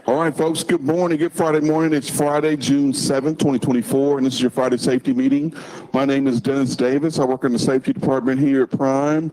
All right, folks, good morning. Good Friday morning. It's Friday, June 7th, 2024, and this is your Friday safety meeting. My name is Dennis Davis. I work in the safety department here at Prime.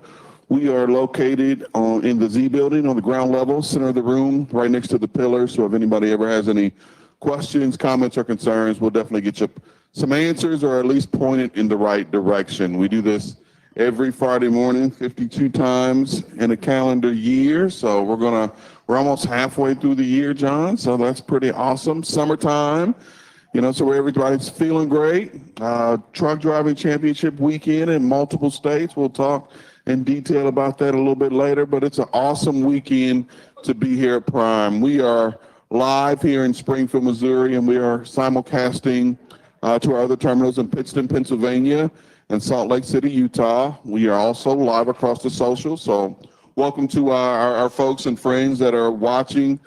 We are located in the Z building on the ground level, center of the room, right next to the pillars. So if anybody ever has any questions, comments, or concerns, we'll definitely get you some answers or at least point it in the right direction. We do this every Friday morning, 52 times in a calendar year. So we're almost halfway through the year, John. So that's pretty awesome. Summertime, so everybody's feeling great. Truck driving championship weekend in multiple states. We'll talk in detail about that a little bit later, but it's an awesome weekend to be here at Prime. We are live here in Springfield, Missouri, and we are simulcasting to our other terminals in Pittston, Pennsylvania, and Salt Lake City, Utah. We are also live across the social. So welcome to our folks and friends that are watching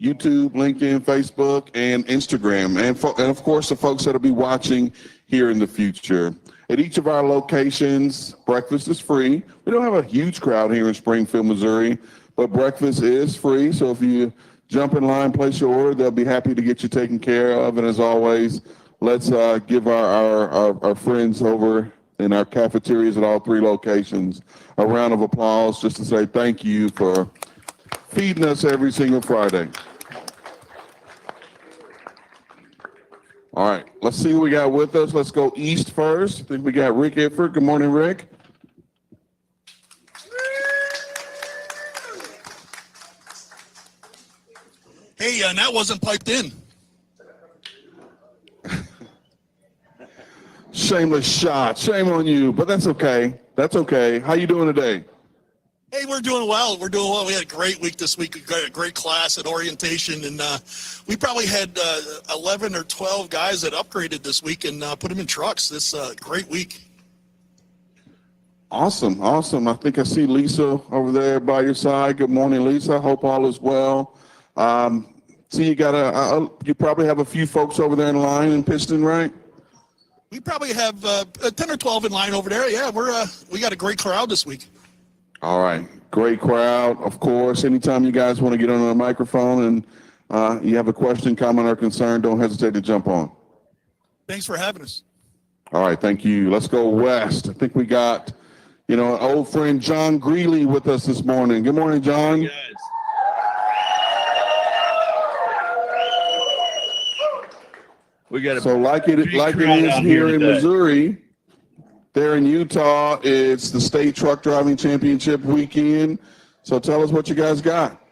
YouTube, LinkedIn, Facebook, and Instagram, and of course the folks that will be watching here in the future. At each of our locations, breakfast is free. We don't have a huge crowd here in Springfield, Missouri, but breakfast is free. So if you jump in line, place your order, they'll be happy to get you taken care of. And as always, let's give our friends over in our cafeterias at all three locations a round of applause just to say thank you for feeding us every single Friday. All right, let's see who we got with us. Let's go east first. I think we got Rick Ifford. Good morning, Rick. Hey, that wasn't piped in. Shameless shot. Shame on you, but that's okay. That's okay. How you doing today? Hey, we're doing well. We're doing well. We had a great week this week. We got a great class at orientation, and we probably had 11 or 12 guys that upgraded this week and put them in trucks. This great week. Awesome. I think I see Lisa over there by your side. Good morning, Lisa. Hope all is well. See, you probably have a few folks over there in line in Pittston, right? We probably have 10 or 12 in line over there. Yeah, we got a great crowd this week. All right. Great crowd, of course. Anytime you guys want to get on a microphone and you have a question, comment, or concern, don't hesitate to jump on. Thanks for having us. All right. Thank you. Let's go west. I think we got, an old friend, John Greeley, with us this morning. Good morning, John. Hey, guys. We got like it is here in Missouri. There in Utah, it's the state truck driving championship weekend. So tell us what you guys got.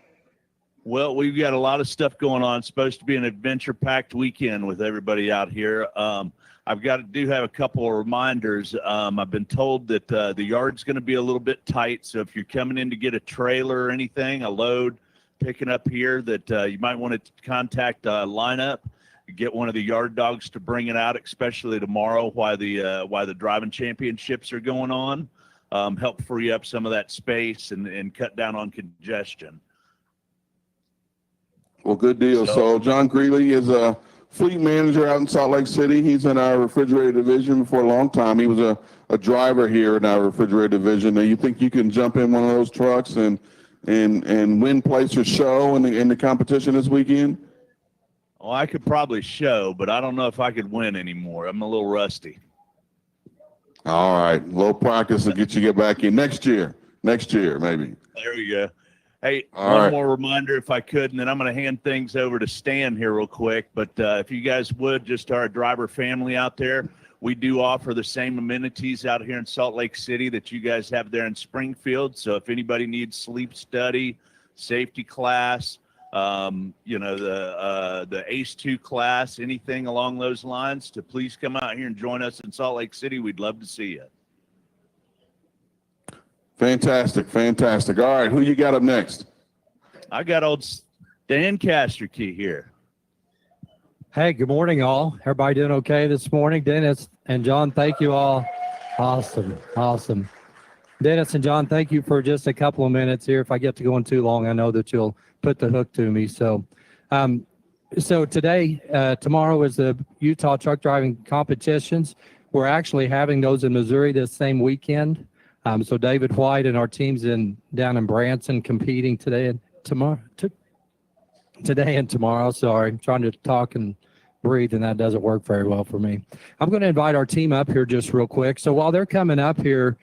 Well, we've got a lot of stuff going on. It's supposed to be an adventure-packed weekend with everybody out here. Have a couple of reminders. I've been told that the yard's going to be a little bit tight. So if you're coming in to get a trailer or anything, a load, picking up here, that you might want to contact lineup. Get one of the yard dogs to bring it out, especially tomorrow while the driving championships are going on. Help free up some of that space and cut down on congestion. Well, good deal. So John Greeley is a fleet manager out in Salt Lake City. He's in our refrigerator division for a long time. He was a driver here in our refrigerator division. Now, you think you can jump in one of those trucks and win, place, or show in the competition this weekend? Well, I could probably show, but I don't know if I could win anymore. I'm a little rusty. All right. A little practice will get back in next year, maybe. There we go. Hey, All one right. more reminder if I could, and then I'm going to hand things over to Stan here real quick. But if you guys would, just our driver family out there, we do offer the same amenities out here in Salt Lake City that you guys have there in Springfield. So if anybody needs sleep study, safety class, the ACE 2 class, anything along those lines, to please come out here and join us in Salt Lake City. We'd love to see you. Fantastic. All right, who you got up next? I got old Dan Casterkey here. Hey, good morning, all. Everybody doing okay this morning? Dennis and John, thank you all. Awesome. Dennis and John, thank you for just a couple of minutes here. If I get to going too long, I know that you'll put the hook to me. So tomorrow is the Utah truck driving competitions. We're actually having those in Missouri this same weekend. So David White and our team's down in Branson competing today and tomorrow. Today and tomorrow. Sorry, I'm trying to talk and breathe, and that doesn't work very well for me. I'm going to invite our team up here just real quick. So while they're coming up here,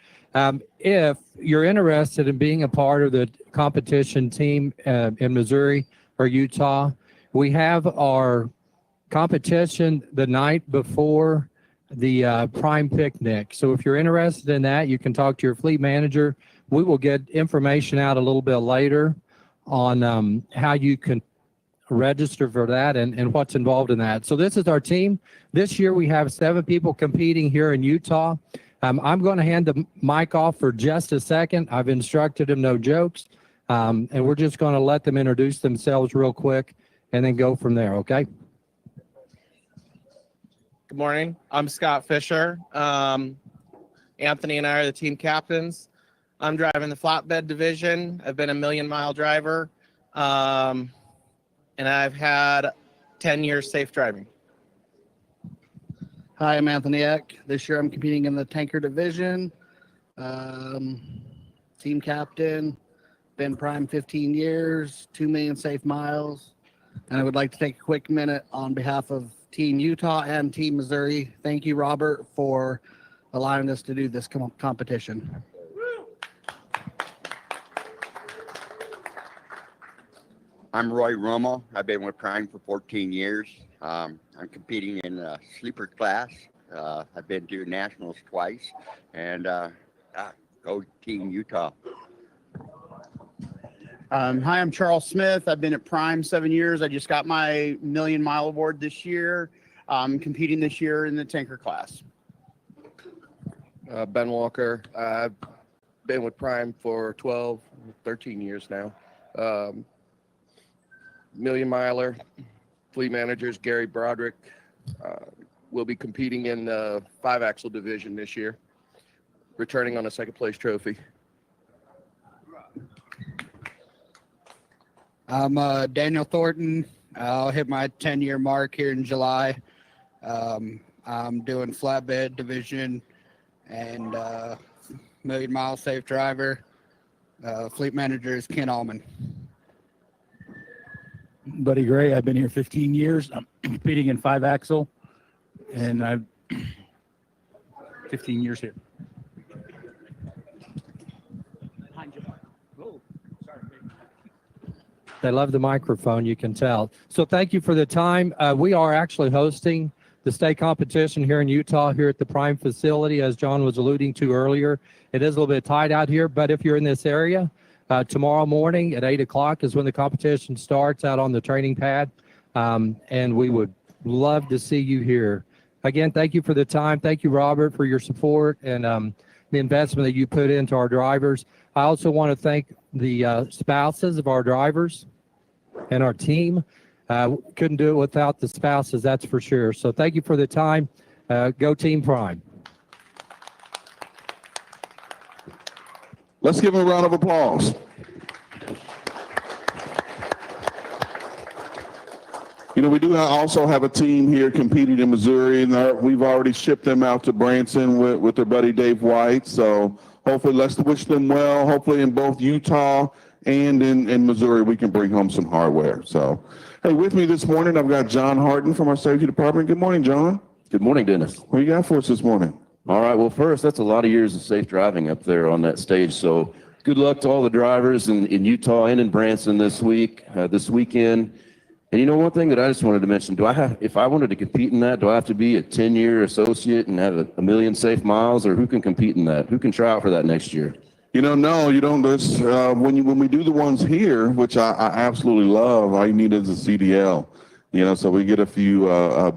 if you're interested in being a part of the competition team in Missouri or Utah, we have our competition the night before the Prime Picnic. So if you're interested in that, you can talk to your fleet manager. We will get information out a little bit later on how you can register for that and what's involved in that. So this is our team. This year we have 7 people competing here in Utah. I'm going to hand the mic off for just a second. I've instructed them no jokes, and we're just going to let them introduce themselves real quick and then go from there, okay? Good morning. I'm Scott Fisher. Anthony and I are the team captains. I'm driving the flatbed division. I've been a million-mile driver, and I've had 10 years safe driving. Hi, I'm Anthony Eck. This year I'm competing in the tanker division. Team captain, been Prime 15 years, 2 million safe miles. And I would like to take a quick minute on behalf of Team Utah and Team Missouri. Thank you, Robert, for allowing us to do this competition. I'm Roy Romo. I've been with Prime for 14 years. I'm competing in the sleeper class. I've been to nationals twice, and go Team Utah. Hi, I'm Charles Smith. I've been at Prime 7 years. I just got my million-mile award this year. I'm competing this year in the tanker class. Ben Walker. I've been with Prime for 13 years now. Million miler, fleet managers Gary Broderick. Will be competing in the 5-axle division this year, returning on a second place trophy. I'm Daniel Thornton. I'll hit my 10-year mark here in July. I'm doing flatbed division and million-mile safe driver. Fleet manager is Ken Allman. Buddy Gray, I've been here 15 years. I'm competing in 5-axle, and I've 15 years here. They love the microphone, you can tell. So thank you for the time. We are actually hosting the state competition here in Utah, here at the Prime facility, as John was alluding to earlier. It is a little bit tight out here, but if you're in this area, tomorrow morning at 8 o'clock is when the competition starts out on the training pad, and we would love to see you here. Again, thank you for the time. Thank you, Robert, for your support and the investment that you put into our drivers. I also want to thank the spouses of our drivers and our team. Couldn't do it without the spouses, that's for sure. So thank you for the time. Go Team Prime. Let's give them a round of applause. You know, we do also have a team here competing in Missouri, and we've already shipped them out to Branson with their buddy Dave White. So hopefully, let's wish them well. Hopefully, in both Utah and in Missouri, we can bring home some hardware. So, hey, with me this morning, I've got John Harton from our safety department. Good morning, John. Good morning, Dennis. What you got for us this morning? All right. Well, first, that's a lot of years of safe driving up there on that stage. So good luck to all the drivers in Utah and in Branson this weekend. And you know, one thing that I just wanted to mention, if I wanted to compete in that, do I have to be a 10-year associate and have a million safe miles, or who can compete in that? Who can try out for that next year? You know, no, you don't. When we do the ones here, which I absolutely love, all you need is a CDL. You know, so we get a few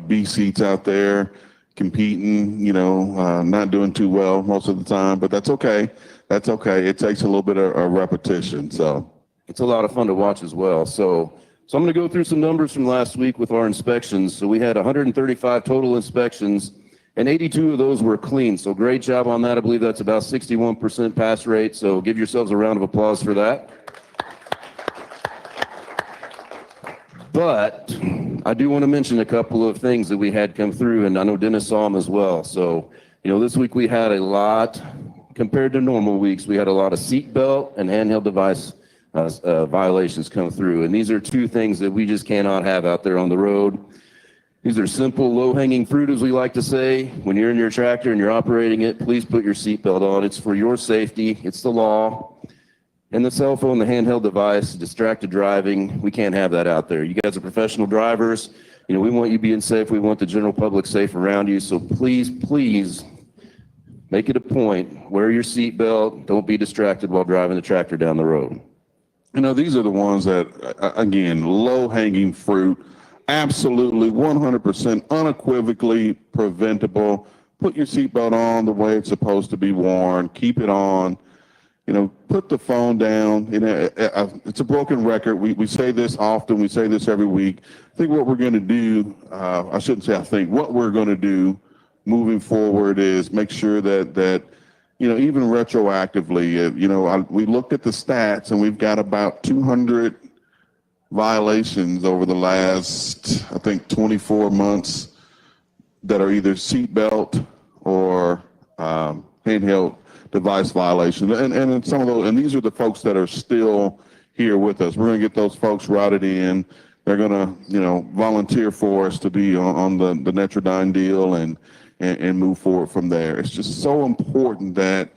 B seats out there competing, you know, not doing too well most of the time, but that's okay. That's okay. It takes a little bit of repetition. So it's a lot of fun to watch as well. So I'm going to go through some numbers from last week with our inspections. So we had 135 total inspections, and 82 of those were clean. So great job on that. I believe that's about 61% pass rate. So give yourselves a round of applause for that. But I do want to mention a couple of things that we had come through, and I know Dennis saw them as well. So, you know, this week we had a lot compared to normal weeks, we had a lot of seatbelt and handheld device violations come through. And these are two things that we just cannot have out there on the road. These are simple, low-hanging fruit, as we like to say. When you're in your tractor and you're operating it, please put your seatbelt on. It's for your safety. It's the law. And the cell phone, the handheld device, distracted driving, we can't have that out there. You guys are professional drivers. You know, we want you being safe. We want the general public safe around you. So please, please make it a point. Wear your seatbelt. Don't be distracted while driving the tractor down the road. You know, these are the ones that, again, low-hanging fruit, absolutely 100% unequivocally preventable. Put your seatbelt on the way it's supposed to be worn. Keep it on. You know, put the phone down. You know, it's a broken record. We say this often. We say this every week. I think what we're going to do, I shouldn't say I think, what we're going to do moving forward is make sure that you know, even retroactively, you know, we looked at the stats and we've got about 200 violations over the last, I think, 24 months that are either seatbelt or handheld device violations. And some of those, and these are the folks that are still here with us. We're going to get those folks routed in. They're going to, you know, volunteer for us to be on the Netrodyne deal and move forward from there. It's just so important that,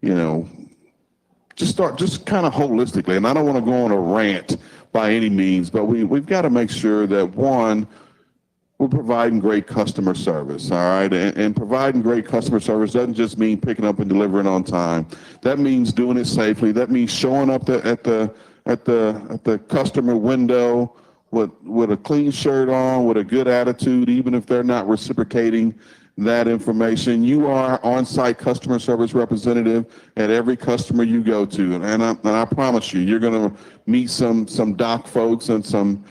you know, just kind of holistically, and I don't want to go on a rant by any means, but we've got to make sure that, one, we're providing great customer service, all right? And providing great customer service doesn't just mean picking up and delivering on time. That means doing it safely. That means showing up at the customer window with a clean shirt on, with a good attitude, even if they're not reciprocating that information. You are on-site customer service representative at every customer you go to, and I promise you're going to meet some dock folks and some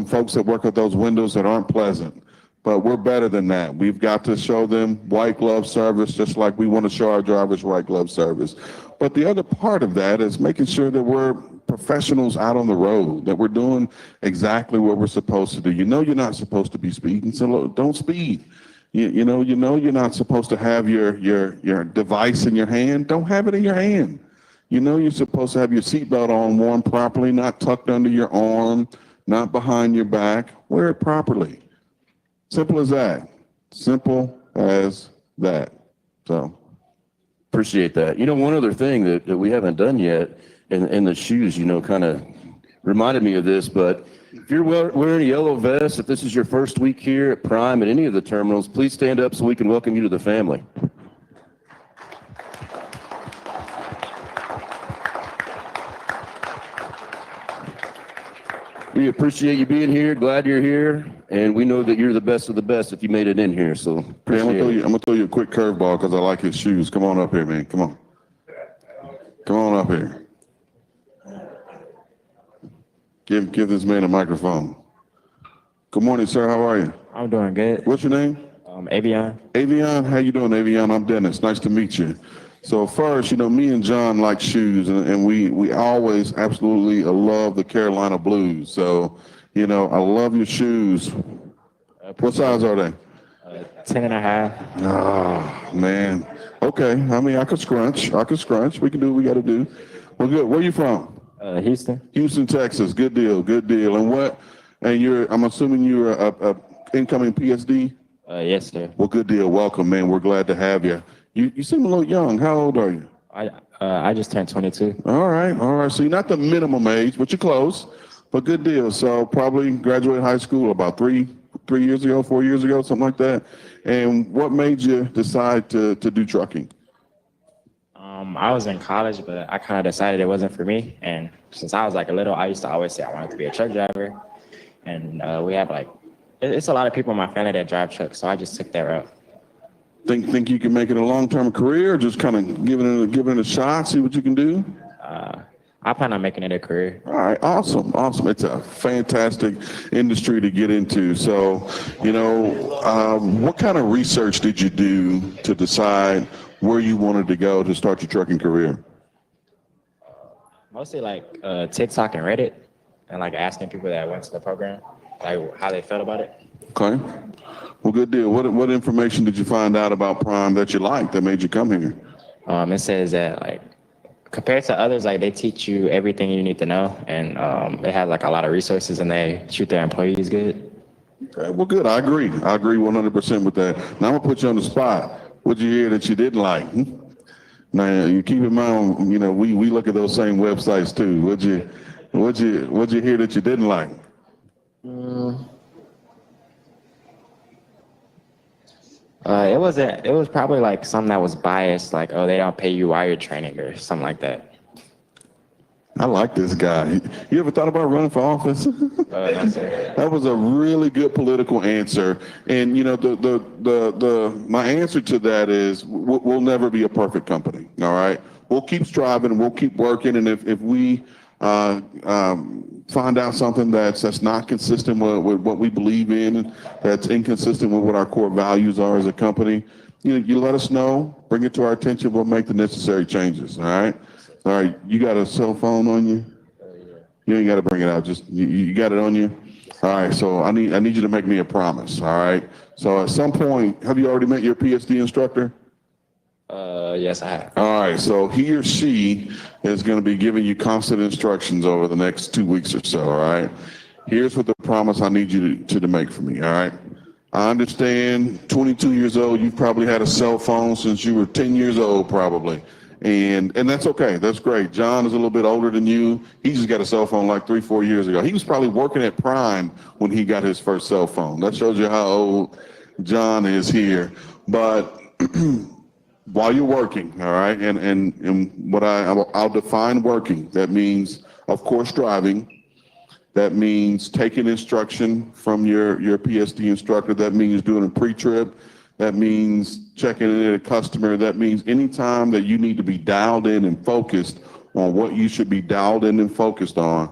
folks that work at those windows that aren't pleasant. But we're better than that. We've got to show them white glove service, just like we want to show our drivers white glove service. But the other part of that is making sure that we're professionals out on the road, that we're doing exactly what we're supposed to do. You know you're not supposed to be speeding, so don't speed. You know you're not supposed to have your device in your hand. Don't have it in your hand. You know you're supposed to have your seatbelt on, worn properly, not tucked under your arm, not behind your back. Wear it properly. Simple as that. Simple as that. So Appreciate that. You know, one other thing that we haven't done yet, and the shoes, you know, kind of reminded me of this, but if you're wearing a yellow vest, if this is your first week here at Prime at any of the terminals, please stand up so we can welcome you to the family. We appreciate you being here. Glad you're here. And we know that you're the best of the best if you made it in here. So appreciate it. I'm going to throw you a quick curveball because I like his shoes. Come on up here, man. Come on. Come on up here. Give this man a microphone. Good morning, sir. How are you? I'm doing good. What's your name? Avion. Avion, how you doing, Avion? I'm Dennis. Nice to meet you. So first, you know, me and John like shoes, and we always absolutely love the Carolina Blues. So, you know, I love your shoes. What size are they? 10 and a half. Oh, man. Okay. I mean, I could scrunch. We can do what we got to do. Well, good. Where you from? Houston. Houston, Texas. Good deal. Good deal. And I'm assuming you're a incoming PSD? Yes, sir. Well, good deal. Welcome, man. We're glad to have you. You seem a little young. How old are you? I just turned 22. All right. So you're not the minimum age, but you're close. But good deal. So probably graduated high school about 4 years ago, something like that. And what made you decide to do trucking? I was in college, but I kind of decided it wasn't for me. And since I was like a little, I used to always say I wanted to be a truck driver. And we have it's a lot of people in my family that drive trucks, so I just took that route. Think you can make it a long-term career, or just kind of giving it a shot, see what you can do? I plan on making it a career. All right, awesome. It's a fantastic industry to get into. So, you know, what kind of research did you do to decide where you wanted to go to start your trucking career? Mostly TikTok and Reddit, and asking people that went to the program, how they felt about it. Okay. Well, good deal. What information did you find out about Prime that you liked that made you come here? It says that like compared to others, like they teach you everything you need to know, and they have like a lot of resources, and they treat their employees good. Okay, well, good. I agree 100% with that. Now I'm gonna put you on the spot. What'd you hear that you didn't like? Now you keep in mind, we look at those same websites too. What'd you hear that you didn't like? It was probably like something that was biased, like, oh, they don't pay you while you're training or something like that. I like this guy. You ever thought about running for office? No, sir. That was a really good political answer. And my answer to that is we'll never be a perfect company. All right. We'll keep striving. We'll keep working. And if we find out something that's not consistent with what we believe in, that's inconsistent with what our core values are as a company, you let us know, bring it to our attention. We'll make the necessary changes. All right. All right, you got a cell phone on you? You ain't got to bring it out. Just you got it on you. All right. So I need you to make me a promise. All right. So at some point, have you already met your PSD instructor? Yes, I have. All right. So he or she is going to be giving you constant instructions over the next 2 weeks or so. All right. Here's what the promise I need you to make for me. All right. I understand. 22 years old. You've probably had a cell phone since you were 10 years old, probably. And that's okay. That's great. John is a little bit older than you. He just got a cell phone like 3-4 years ago. He was probably working at Prime when he got his first cell phone. That shows you how old John is here. But while you're working, all right, and what I'll define working. That means, of course, driving. That means taking instruction from your PSD instructor. That means doing a pre-trip. That means checking in at a customer. That means anytime that you need to be dialed in and focused on what you should be dialed in and focused on.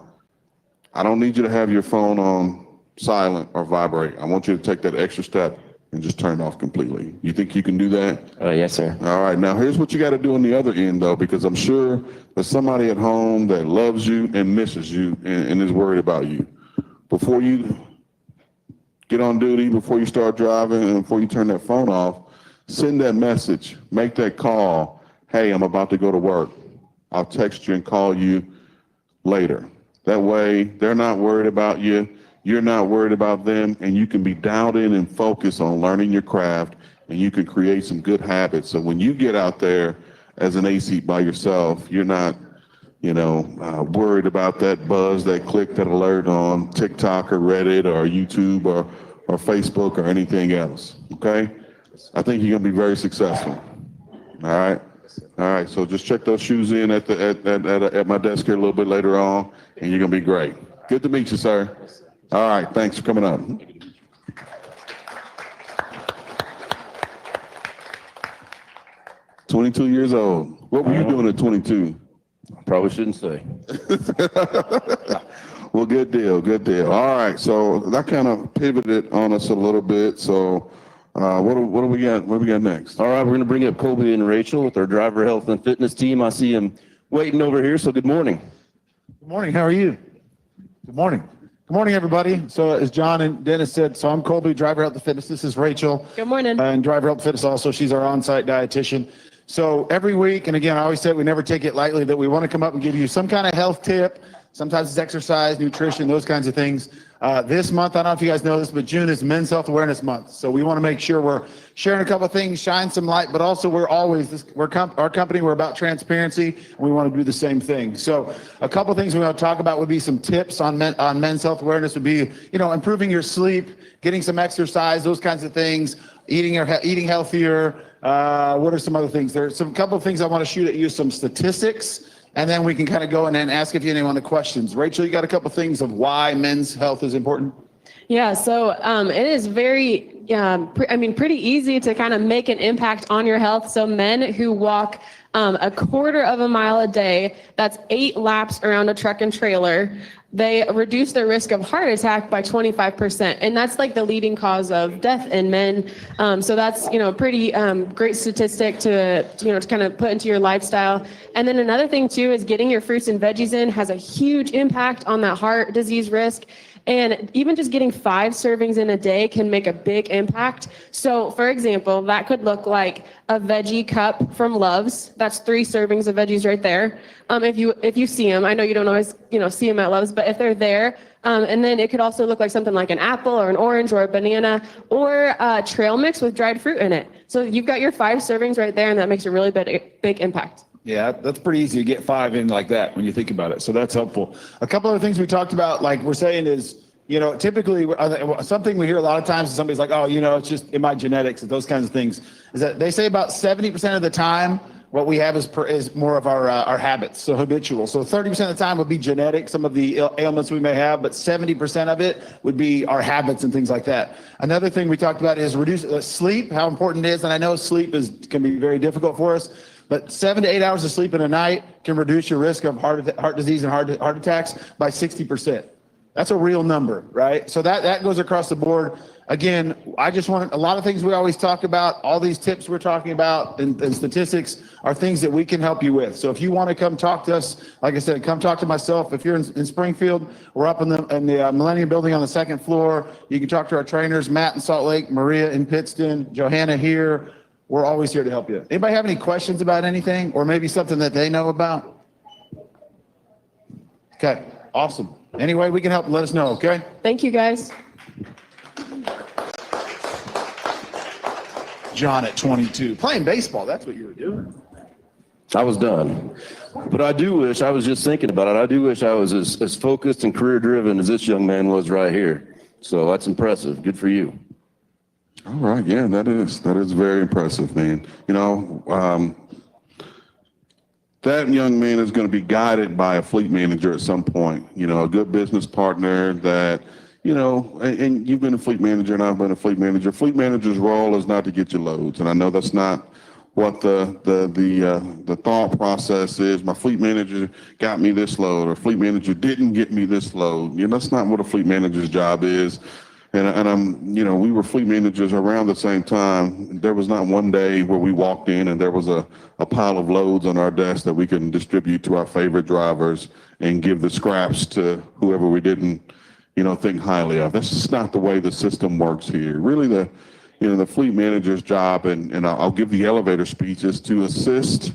I don't need you to have your phone on silent or vibrate. I want you to take that extra step and just turn it off completely. You think you can do that? Yes, sir. All right. Now, here's what you got to do on the other end, though, because I'm sure there's somebody at home that loves you and misses you and is worried about you. Before you get on duty, before you start driving, and before you turn that phone off, send that message, make that call. Hey, I'm about to go to work. I'll text you and call you later. That way, they're not worried about you. You're not worried about them, and you can be dialed in and focused on learning your craft, and you can create some good habits. So when you get out there as an AC by yourself, you're not, worried about that buzz, that click, that alert on TikTok or Reddit or YouTube or Facebook or anything else. Okay? I think you're gonna be very successful. All right. All right. So just check those shoes in at my desk here a little bit later on, and you're gonna be great. Good to meet you, sir. All right. Thanks for coming up. "22 years old. What were you doing at 22? Probably shouldn't say. Well, good deal. Good deal. All right. So that kind of pivoted on us a little bit. So what do we got? What do we got next? All right, we're going to bring up Colby and Rachel with our driver health and fitness team. I see them waiting over here. So good morning. Good morning. How are you? Good morning. Good morning, everybody. So as John and Dennis said, so I'm Colby, driver health and fitness. This is Rachel. Good morning. And driver health and fitness also. She's our on-site dietitian. So every week, and again, I always say we never take it lightly, that we want to come up and give you some kind of health tip. Sometimes it's exercise, nutrition, those kinds of things. This month, I don't know if you guys know this, but June is Men's Health Awareness Month. So we want to make sure we're sharing a couple of things, shine some light, but also our company, we're about transparency, and we want to do the same thing. So a couple of things we want to talk about would be some tips on Men's Health Awareness would be, improving your sleep, getting some exercise, those kinds of things, eating healthier. What are some other things? There's a couple of things I want to shoot at you, some statistics. And then we can kind of go in and ask if you have any other questions. Rachel, you got a couple of things of why men's health is important? Yeah, so it is very, pretty easy to kind of make an impact on your health. So men who walk a quarter of a mile a day, that's 8 laps around a truck and trailer, they reduce their risk of heart attack by 25%. And that's like the leading cause of death in men. So that's, pretty great statistic to kind of put into your lifestyle. And then another thing too is getting your fruits and veggies in has a huge impact on that heart disease risk. And even just getting 5 servings in a day can make a big impact. So for example, that could look like a veggie cup from Love's. That's 3 servings of veggies right there. If you see them, I know you don't always, see them at Love's, but if they're there, and then it could also look like something like an apple or an orange or a banana or a trail mix with dried fruit in it. So you've got your 5 servings right there, and that makes a really big impact. Yeah, that's pretty easy to get 5 in like that when you think about it. So that's helpful. A couple other things we talked about, like we're saying is, typically something we hear a lot of times is somebody's like, oh, it's just in my genetics and those kinds of things, is that they say about 70% of the time what we have is more of our habits, so habitual. So 30% of the time would be genetic, some of the ailments we may have, but 70% of it would be our habits and things like that. Another thing we talked about is reduce sleep, how important it is. And I know sleep can be very difficult for us, but 7 to 8 hours of sleep in a night can reduce your risk of heart disease and heart attacks by 60%. That's a real number, right? So that goes across the board. Again, I just want a lot of things we always talk about, all these tips we're talking about and statistics are things that we can help you with. So if you want to come talk to us, like I said, come talk to myself. If you're in Springfield, we're up in the Millennium Building on the 2nd floor. You can talk to our trainers, Matt in Salt Lake, Maria in Pittston, Johanna here. We're always here to help you. Anybody have any questions about anything or maybe something that they know about? Okay, awesome. Anyway, we can help. Let us know, okay? Thank you, guys. John at 22, playing baseball. That's what you were doing. I was done. But I do wish, I was just thinking about it, I do wish I was as focused and career-driven as this young man was right here. So that's impressive. Good for you. All right. Yeah, that is very impressive, man. That young man is going to be guided by a fleet manager at some point, a good business partner that, and you've been a fleet manager and I've been a fleet manager. Fleet manager's role is not to get you loads. And I know that's not what the thought process is. My fleet manager got me this load or fleet manager didn't get me this load. That's not what a fleet manager's job is. And we were fleet managers around the same time. There was not one day where we walked in and there was a pile of loads on our desk that we can distribute to our favorite drivers and give the scraps to whoever we didn't, think highly of. That's just not the way the system works here. Really, the fleet manager's job, and I'll give the elevator speech, is to assist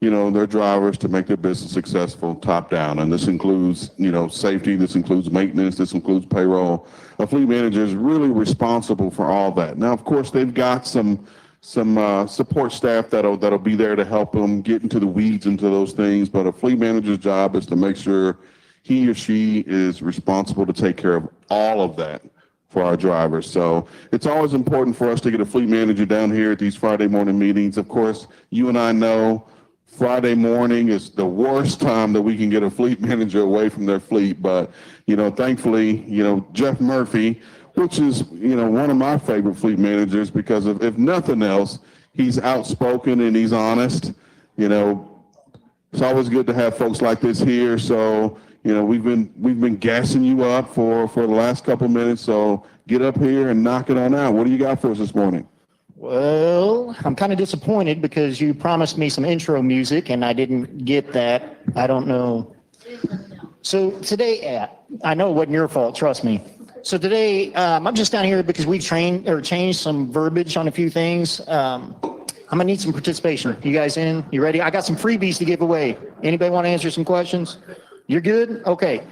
their drivers to make their business successful top down. And this includes, safety, this includes maintenance, this includes payroll. A fleet manager is really responsible for all that. Now, of course, they've got some support staff that'll be there to help them get into the weeds into those things. But a fleet manager's job is to make sure he or she is responsible to take care of all of that for our drivers. So it's always important for us to get a fleet manager down here at these Friday morning meetings. Of course, you and I know Friday morning is the worst time that we can get a fleet manager away from their fleet. But, thankfully, Jeff Murphy, which is, one of my favorite fleet managers because of, if nothing else, he's outspoken and he's honest. It's always good to have folks like this here. So, we've been gassing you up for the last couple minutes. So get up here and knock it on out. What do you got for us this morning? Well, I'm kind of disappointed because you promised me some intro music and I didn't get that. I don't know. So today, I know it wasn't your fault, trust me. So today, I'm just down here because we changed some verbiage on a few things. I'm gonna need some participation. You guys in? You ready? I got some freebies to give away. Anybody want to answer some questions? You're good? Okay.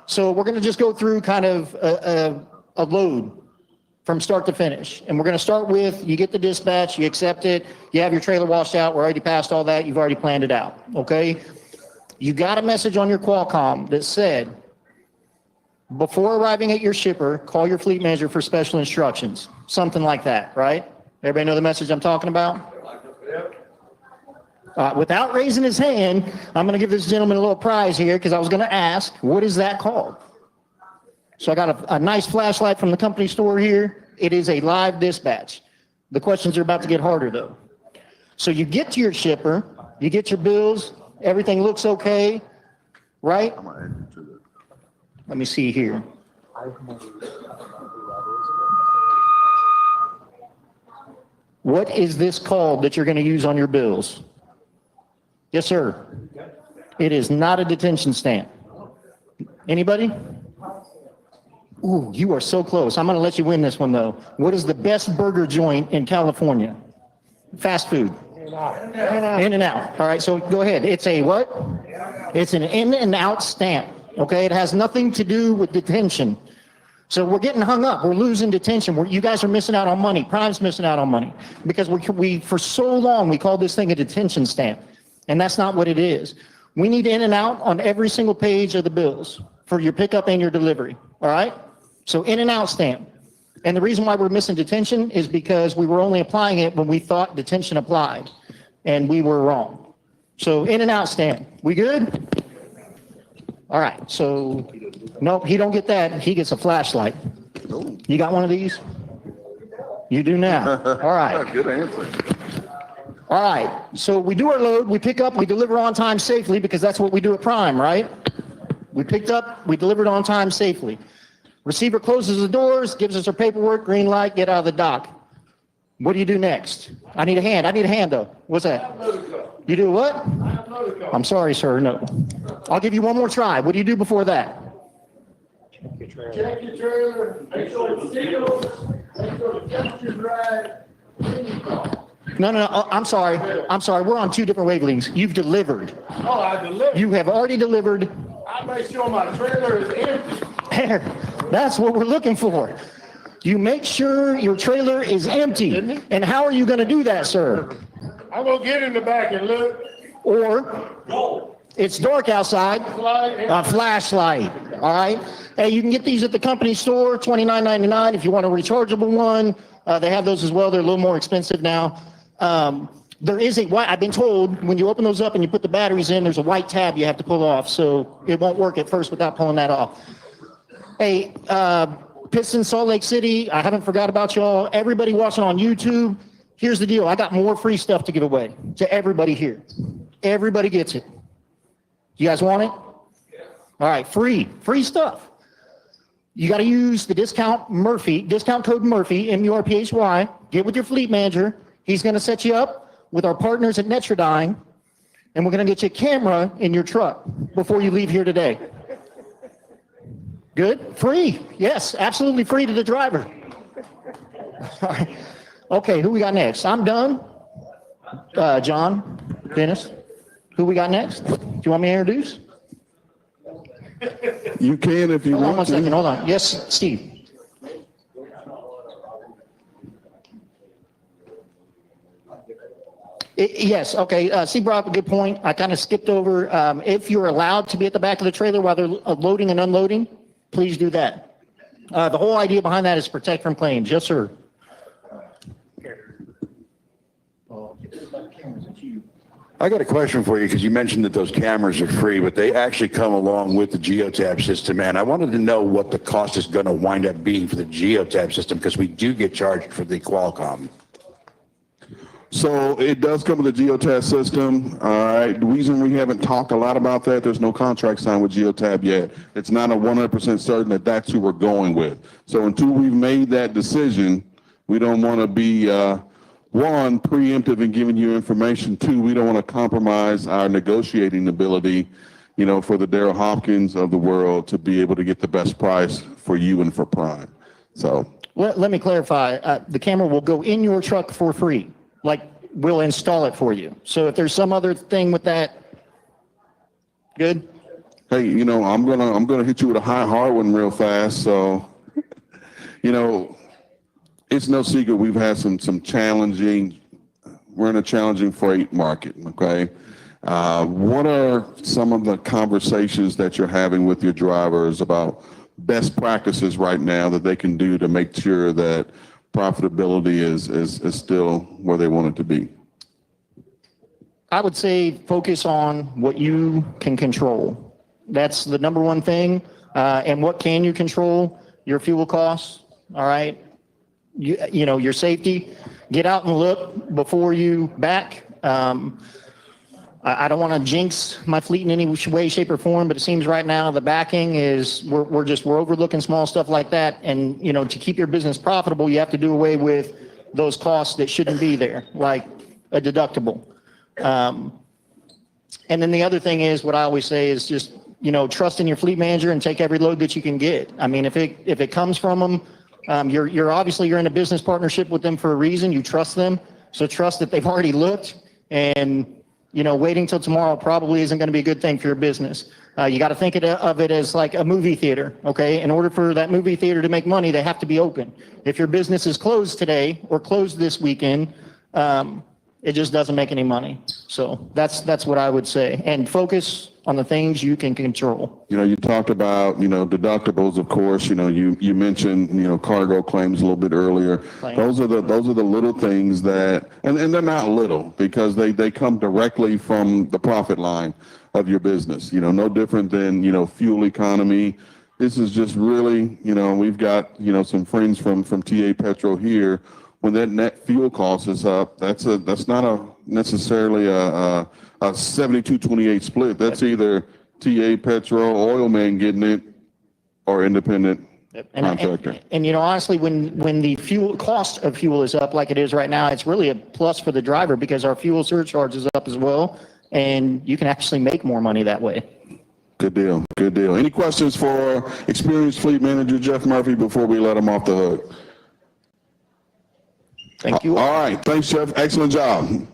So we're gonna just go through kind of a load from start to finish. And we're going to start with, you get the dispatch, you accept it, you have your trailer washed out, we're already past all that, you've already planned it out, okay? You got a message on your Qualcomm that said, before arriving at your shipper, call your fleet manager for special instructions. Something like that, right? Everybody know the message I'm talking about? Without raising his hand, I'm going to give this gentleman a little prize here because I was going to ask, what is that called? So I got a nice flashlight from the company store here. It is a live dispatch. The questions are about to get harder though. So you get to your shipper, you get your bills, everything looks okay, right? Let me see here. What is this called that you're going to use on your bills? Yes, sir. It is not a detention stamp. Anybody? Ooh, you are so close. I'm going to let you win this one, though. What is the best burger joint in California? Fast food. In-N-Out. All right, so go ahead. It's a what? It's an In-N-Out stamp. Okay, it has nothing to do with detention. So we're getting hung up. We're losing detention. You guys are missing out on money. Prime's missing out on money because we for so long we called this thing a detention stamp, and that's not what it is. We need In-N-Out on every single page of the bills for your pickup and your delivery. All right. So In-N-Out stamp. And the reason why we're missing detention is because we were only applying it when we thought detention applied, and we were wrong. So In-N-Out stamp. We good? All right. So nope, he don't get that. He gets a flashlight. You got one of these? You do now. All right. Good answer. All right. So we do our load, we pick up, we deliver on time safely because that's what we do at Prime, right? We picked up, we delivered on time safely. Receiver closes the doors, gives us our paperwork, green light, get out of the dock. What do you do next? I need a hand. I need a hand though. What's that? You do what? I'm sorry, sir. No. I'll give you one more try. What do you do before that? Check your trailer, make sure it's sealed, make sure the temperature's right. No. I'm sorry. I'm sorry. We're on two different wavelengths. You've delivered. Oh, I delivered. You have already delivered. I make sure my trailer is empty. There. That's what we're looking for. You make sure your trailer is empty. And how are you going to do that, sir? I'm going to get in the back and look. Or it's dark outside. A flashlight. All right. Hey, you can get these at the company store, $29.99. If you want a rechargeable one, they have those as well. They're a little more expensive now. There is a white, I've been told when you open those up and you put the batteries in, there's a white tab you have to pull off. So it won't work at first without pulling that off. Hey, Pistons, Salt Lake City, I haven't forgot about y'all. Everybody watching on YouTube, here's the deal. I got more free stuff to give away to everybody here. Everybody gets it. You guys want it? All right, free stuff. You got to use the discount code Murphy, M-U-R-P-H-Y. Get with your fleet manager. He's going to set you up with our partners at Netrodyne, and we're going to get you a camera in your truck before you leave here today. Good? Free. Yes, absolutely free to the driver. All right. Okay, who we got next? I'm done. John, Dennis, who we got next? Do you want me to introduce? You can if you want. Hold on one second. to. Hold on. Yes, Steve. Yes, okay. Steve brought up a good point. I kind of skipped over. If you're allowed to be at the back of the trailer while they're loading and unloading, please do that. The whole idea behind that is protect from claims. Yes, sir. I got a question for you because you mentioned that those cameras are free, but they actually come along with the geotab system. And I wanted to know what the cost is going to wind up being for the geotab system because we do get charged for the Qualcomm. So it does come with a geotab system. All right. The reason we haven't talked a lot about that, there's no contract signed with geotab yet. It's not a 100% certain that that's who we're going with. So until we've made that decision, we don't want to be, one, preemptive in giving you information. Two, we don't want to compromise our negotiating ability, for the Darryl Hopkins of the world to be able to get the best price for you and for Prime. So let me clarify. The camera will go in your truck for free. Like, we'll install it for you. So if there's some other thing with that, good? Hey, I'm gonna hit you with a hard one real fast. So, it's no secret we've had some challenging. We're in a challenging freight market. Okay, what are some of the conversations that you're having with your drivers about best practices right now that they can do to make sure that profitability is still where they want it to be? I would say focus on what you can control. That's the number one thing. And what can you control? Your fuel costs. All right. Your safety. Get out and look before you back. I I don't want to jinx my fleet in any way, shape, or form, but it seems right now the backing is we're overlooking small stuff like that. And to keep your business profitable, you have to do away with those costs that shouldn't be there, like a deductible. And then the other thing is what I always say is just trust in your fleet manager and take every load that you can get. I mean, if it comes from them, you're obviously in a business partnership with them for a reason. You trust them, so trust that they've already looked. And waiting till tomorrow probably isn't going to be a good thing for your business. You got to think of it as like a movie theater, okay? In order for that movie theater to make money, they have to be open. If your business is closed today or closed this weekend, it just doesn't make any money. So that's what I would say. And focus on the things you can control. You talked about, deductibles, of course. You mentioned, cargo claims a little bit earlier. Those are the little things that, and they're not little because they come directly from the profit line of your business. No different than, fuel economy. This is just really, we've got, some friends from TA Petro here. When that net fuel cost is up, that's not necessarily a 72-28 split. That's either TA Petro, oil man getting it, or independent contractor. And honestly, when the fuel cost of fuel is up like it is right now, it's really a plus for the driver because our fuel surcharge is up as well, and you can actually make more money that way. Good deal. Good deal. Any questions for experienced fleet manager Jeff Murphy before we let him off the hook? Thank you. All right. Thanks, Jeff. Excellent job.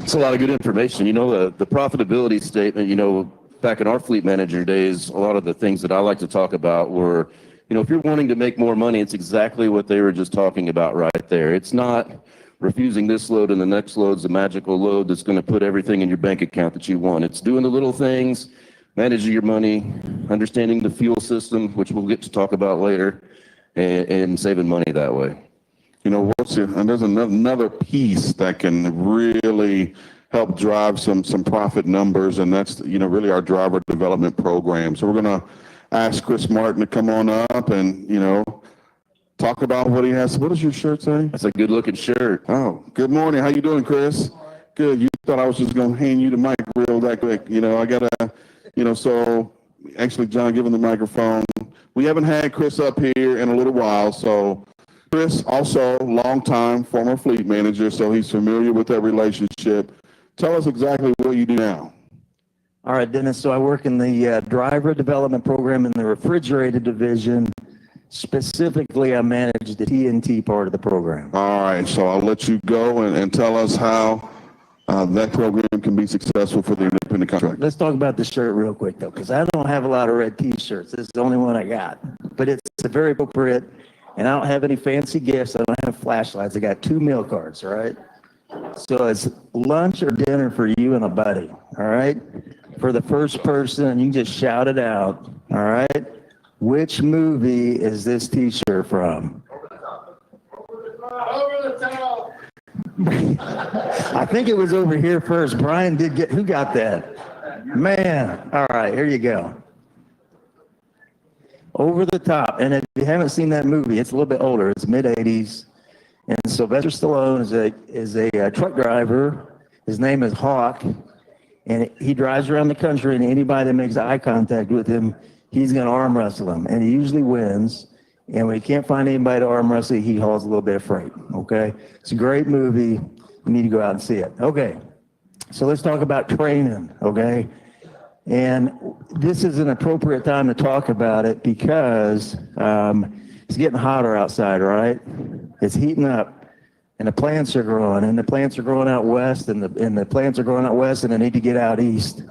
It's a lot of good information. The profitability statement, back in our fleet manager days, a lot of the things that I like to talk about were, if you're wanting to make more money, it's exactly what they were just talking about right there. It's not refusing this load and the next load's a magical load that's going to put everything in your bank account that you want. It's doing the little things, managing your money, understanding the fuel system, which we'll get to talk about later, and saving money that way. And there's another piece that can really help drive some profit numbers, and that's really our driver development program. So we're going to ask Chris Martin to come on up and talk about what he has. What does your shirt say? That's a good looking shirt. Oh, good morning. How you doing, Chris? Good. You thought I was just going to hand you the mic real that quick. I gotta, so actually, John, give him the microphone. We haven't had Chris up here in a little while, so Chris, also longtime former fleet manager, so he's familiar with that relationship. Tell us exactly what you do now. All right, Dennis. So I work in the driver development program in the refrigerated division. Specifically, I manage the TNT part of the program. All right, so I'll let you go and tell us how that program can be successful for the independent contractor. Let's talk about the shirt real quick, though, because I don't have a lot of red T-shirts. This is the only one I got. But it's very appropriate, and I don't have any fancy gifts. I don't have flashlights. I got 2 meal cards, all right? So it's lunch or dinner for you and a buddy, all right? For the first person, you can just shout it out, all right? Which movie is this T-shirt from? Over the top. I think it was over here first. Brian did get, who got that? Man, all right, here you go. Over the Top. And if you haven't seen that movie, it's a little bit older. It's mid-'80s. And Sylvester Stallone is a truck driver. His name is Hawk. And he drives around the country, and anybody that makes eye contact with him, he's going to arm wrestle him. And he usually wins. And when he can't find anybody to arm wrestle, he hauls a little bit of freight, okay? It's a great movie. You need to go out and see it. Okay, so let's talk about training, okay? And this is an appropriate time to talk about it because it's getting hotter outside, right? It's heating up, and the plants are growing, and the plants are growing out west, and the plants are growing out west, and they need to get out east.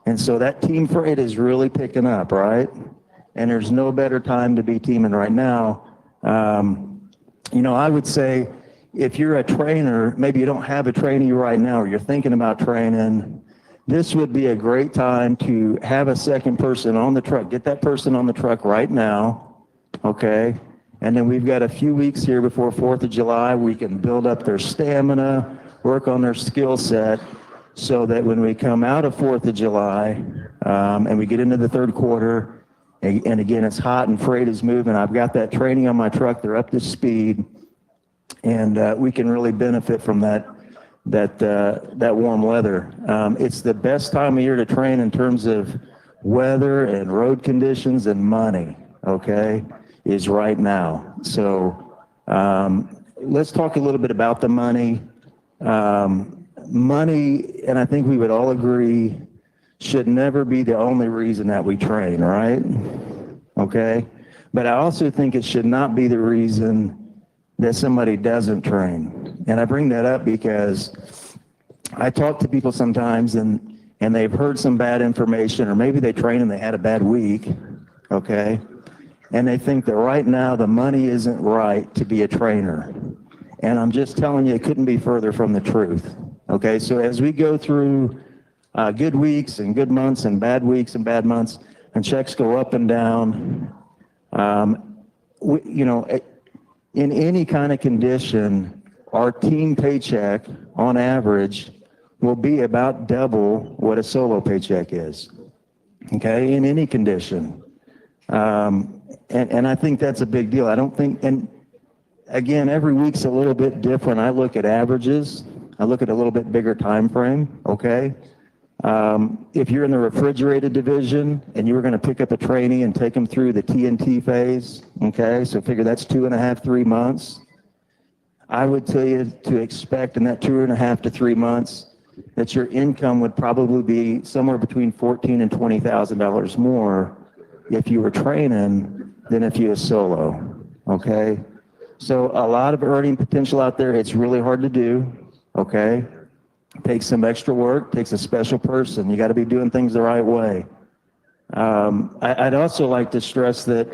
And so that team freight is really picking up, right? And there's no better time to be teaming right now. I would say if you're a trainer, maybe you don't have a trainee right now, or you're thinking about training, this would be a great time to have a second person on the truck. Get that person on the truck right now, okay? And then we've got a few weeks here before 4th of July. We can build up their stamina, work on their skill set, so that when we come out of 4th of July and we get into the third quarter, and again, it's hot and freight is moving. I've got that training on my truck. They're up to speed. And we can really benefit from that that warm weather. It's the best time of year to train in terms of weather and road conditions and money, okay, is right now. So let's talk a little bit about the money. Money, and I think we would all agree, should never be the only reason that we train, right? Okay? But I also think it should not be the reason that somebody doesn't train. And I bring that up because I talk to people sometimes and they've heard some bad information, or maybe they train and they had a bad week, okay? And they think that right now the money isn't right to be a trainer. And I'm just telling you, it couldn't be further from the truth, okay? So as we go through good weeks and good months and bad weeks and bad months, and checks go up and down, in any kind of condition, our team paycheck on average will be about double what a solo paycheck is, okay, in any condition. And I think that's a big deal. I don't think, and again, every week's a little bit different. I look at averages. I look at a little bit bigger time frame, okay? If you're in the refrigerated division and you were going to pick up a trainee and take them through the TNT phase, okay, so figure that's 2.5, 3 months. I would tell you to expect in that 2.5 to 3 months that your income would probably be somewhere between $14,000 and $20,000 more if you were training than if you were solo, okay? So a lot of earning potential out there. It's really hard to do, okay? Takes some extra work, takes a special person. You got to be doing things the right way. I'd also like to stress that,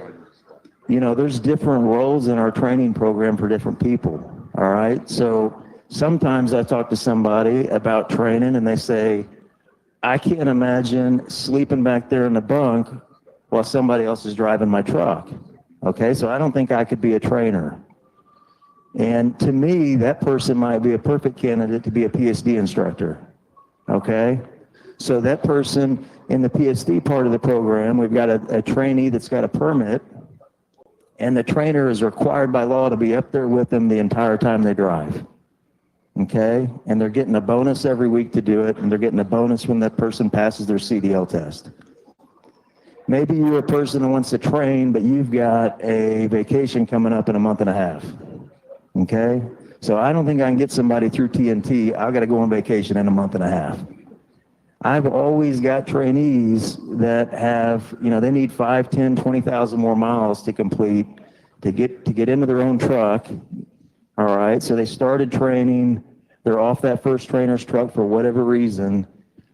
there's different roles in our training program for different people, all right? So sometimes I talk to somebody about training and they say, I can't imagine sleeping back there in the bunk while somebody else is driving my truck, okay? So I don't think I could be a trainer. And to me, that person might be a perfect candidate to be a PSD instructor, okay? So that person in the PSD part of the program, we've got a trainee that's got a permit, and the trainer is required by law to be up there with them the entire time they drive, okay? And they're getting a bonus every week to do it, and they're getting a bonus when that person passes their CDL test. Maybe you're a person who wants to train, but you've got a vacation coming up in a month and a half. Okay, so I don't think I can get somebody through TNT. I've got to go on vacation in a month and a half. I've always got trainees that have, they need 5, 10, 20,000 more miles to complete to get into their own truck. All right, so they started training. They're off that first trainer's truck for whatever reason,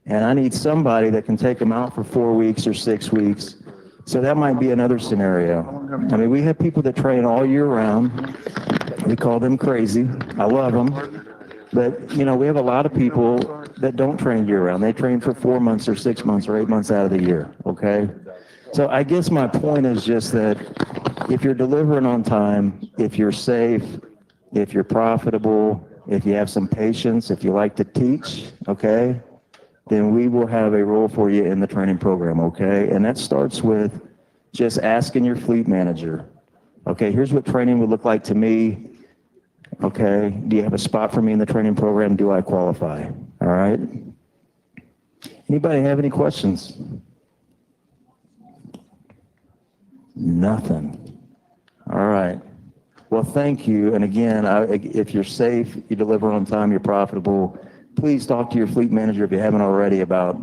and I need somebody that can take them out for 4 weeks or 6 weeks. So that might be another scenario. I mean, we have people that train all year round. We call them crazy. I love them. But, we have a lot of people that don't train year round. They train for 4 months or 6 months or 8 months out of the year, okay? So I guess my point is just that if you're delivering on time, if you're safe, if you're profitable, if you have some patience, if you like to teach, okay, then we will have a role for you in the training program, okay? And that starts with just asking your fleet manager, okay, here's what training would look like to me. Okay, do you have a spot for me in the training program? Do I qualify? All right. Anybody have any questions? Nothing. All right. Well, thank you. And again, if you're safe, you deliver on time, you're profitable, please talk to your fleet manager if you haven't already about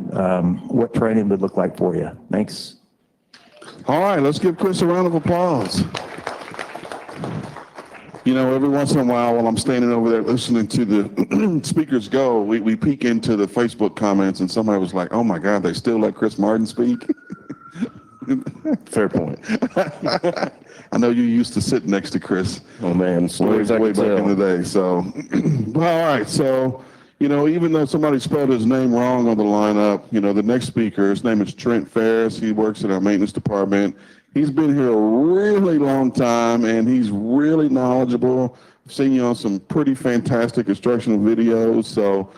what training would look like for you. Thanks. All right, let's give Chris a round of applause. Every once in a while I'm standing over there listening to the speakers go, we peek into the Facebook comments and somebody was like, oh my God, they still let Chris Martin speak? Fair point. I know you used to sit next to Chris. Oh man, way back in the day. So, all right. So, even though somebody spelled his name wrong on the lineup, the next speaker, his name is Trent Ferris. He works in our maintenance department. He's been here a really long time, and he's really knowledgeable. I've seen you on some pretty fantastic instructional videos. So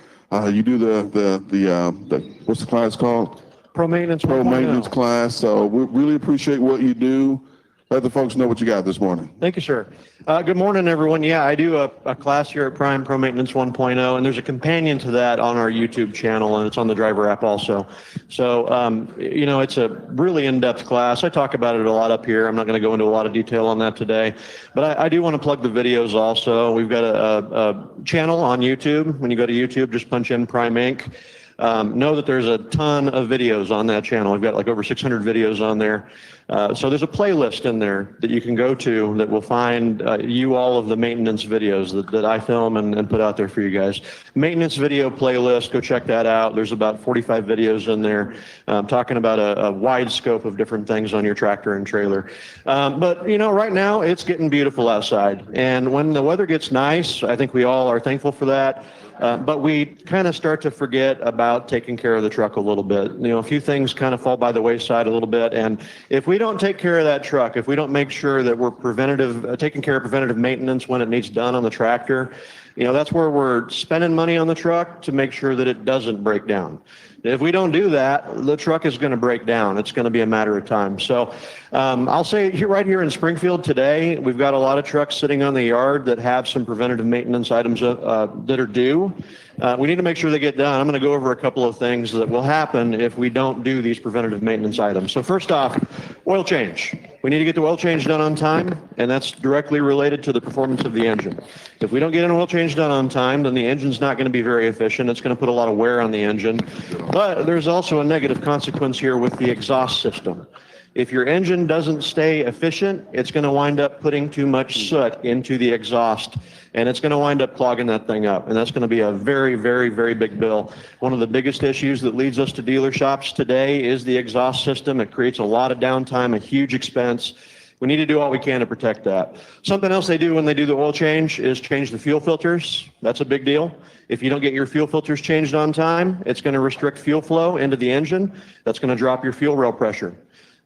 you do the what's the class called? Pro maintenance class. So we really appreciate what you do. Let the folks know what you got this morning. Thank you, sir. Good morning, everyone. Yeah, I do a class here at Prime Pro Maintenance 1.0, and there's a companion to that on our YouTube channel, and it's on the driver app also. So, it's a really in-depth class. I talk about it a lot up here. I'm not going to go into a lot of detail on that today, but I do want to plug the videos also. We've got a channel on YouTube. When you go to YouTube, just punch in Prime Inc. Know that there's a ton of videos on that channel. We've got like over 600 videos on there. So there's a playlist in there that you can go to that will find you all of the maintenance videos that I film and put out there for you guys. Maintenance video playlist, go check that out. There's about 45 videos in there talking about a wide scope of different things on your tractor and trailer. But right now it's getting beautiful outside. And when the weather gets nice, I think we all are thankful for that. But we kind of start to forget about taking care of the truck a little bit. A few things kind of fall by the wayside a little bit. And if we don't take care of that truck, if we don't make sure that we're taking care of preventative maintenance when it needs done on the tractor, that's where we're spending money on the truck to make sure that it doesn't break down. If we don't do that, the truck is going to break down. It's going to be a matter of time. So I'll say right here in Springfield today, we've got a lot of trucks sitting on the yard that have some preventative maintenance items that are due. We need to make sure they get done. I'm going to go over a couple of things that will happen if we don't do these preventative maintenance items. So first off, oil change. We need to get the oil change done on time, and that's directly related to the performance of the engine. If we don't get an oil change done on time, then the engine's not going to be very efficient. It's going to put a lot of wear on the engine. But there's also a negative consequence here with the exhaust system. If your engine doesn't stay efficient, it's going to wind up putting too much soot into the exhaust, and it's going to wind up clogging that thing up. And that's going to be a very, very, very big bill. One of the biggest issues that leads us to dealer shops today is the exhaust system. It creates a lot of downtime, a huge expense. We need to do all we can to protect that. Something else they do when they do the oil change is change the fuel filters. That's a big deal. If you don't get your fuel filters changed on time, it's going to restrict fuel flow into the engine. That's going to drop your fuel rail pressure.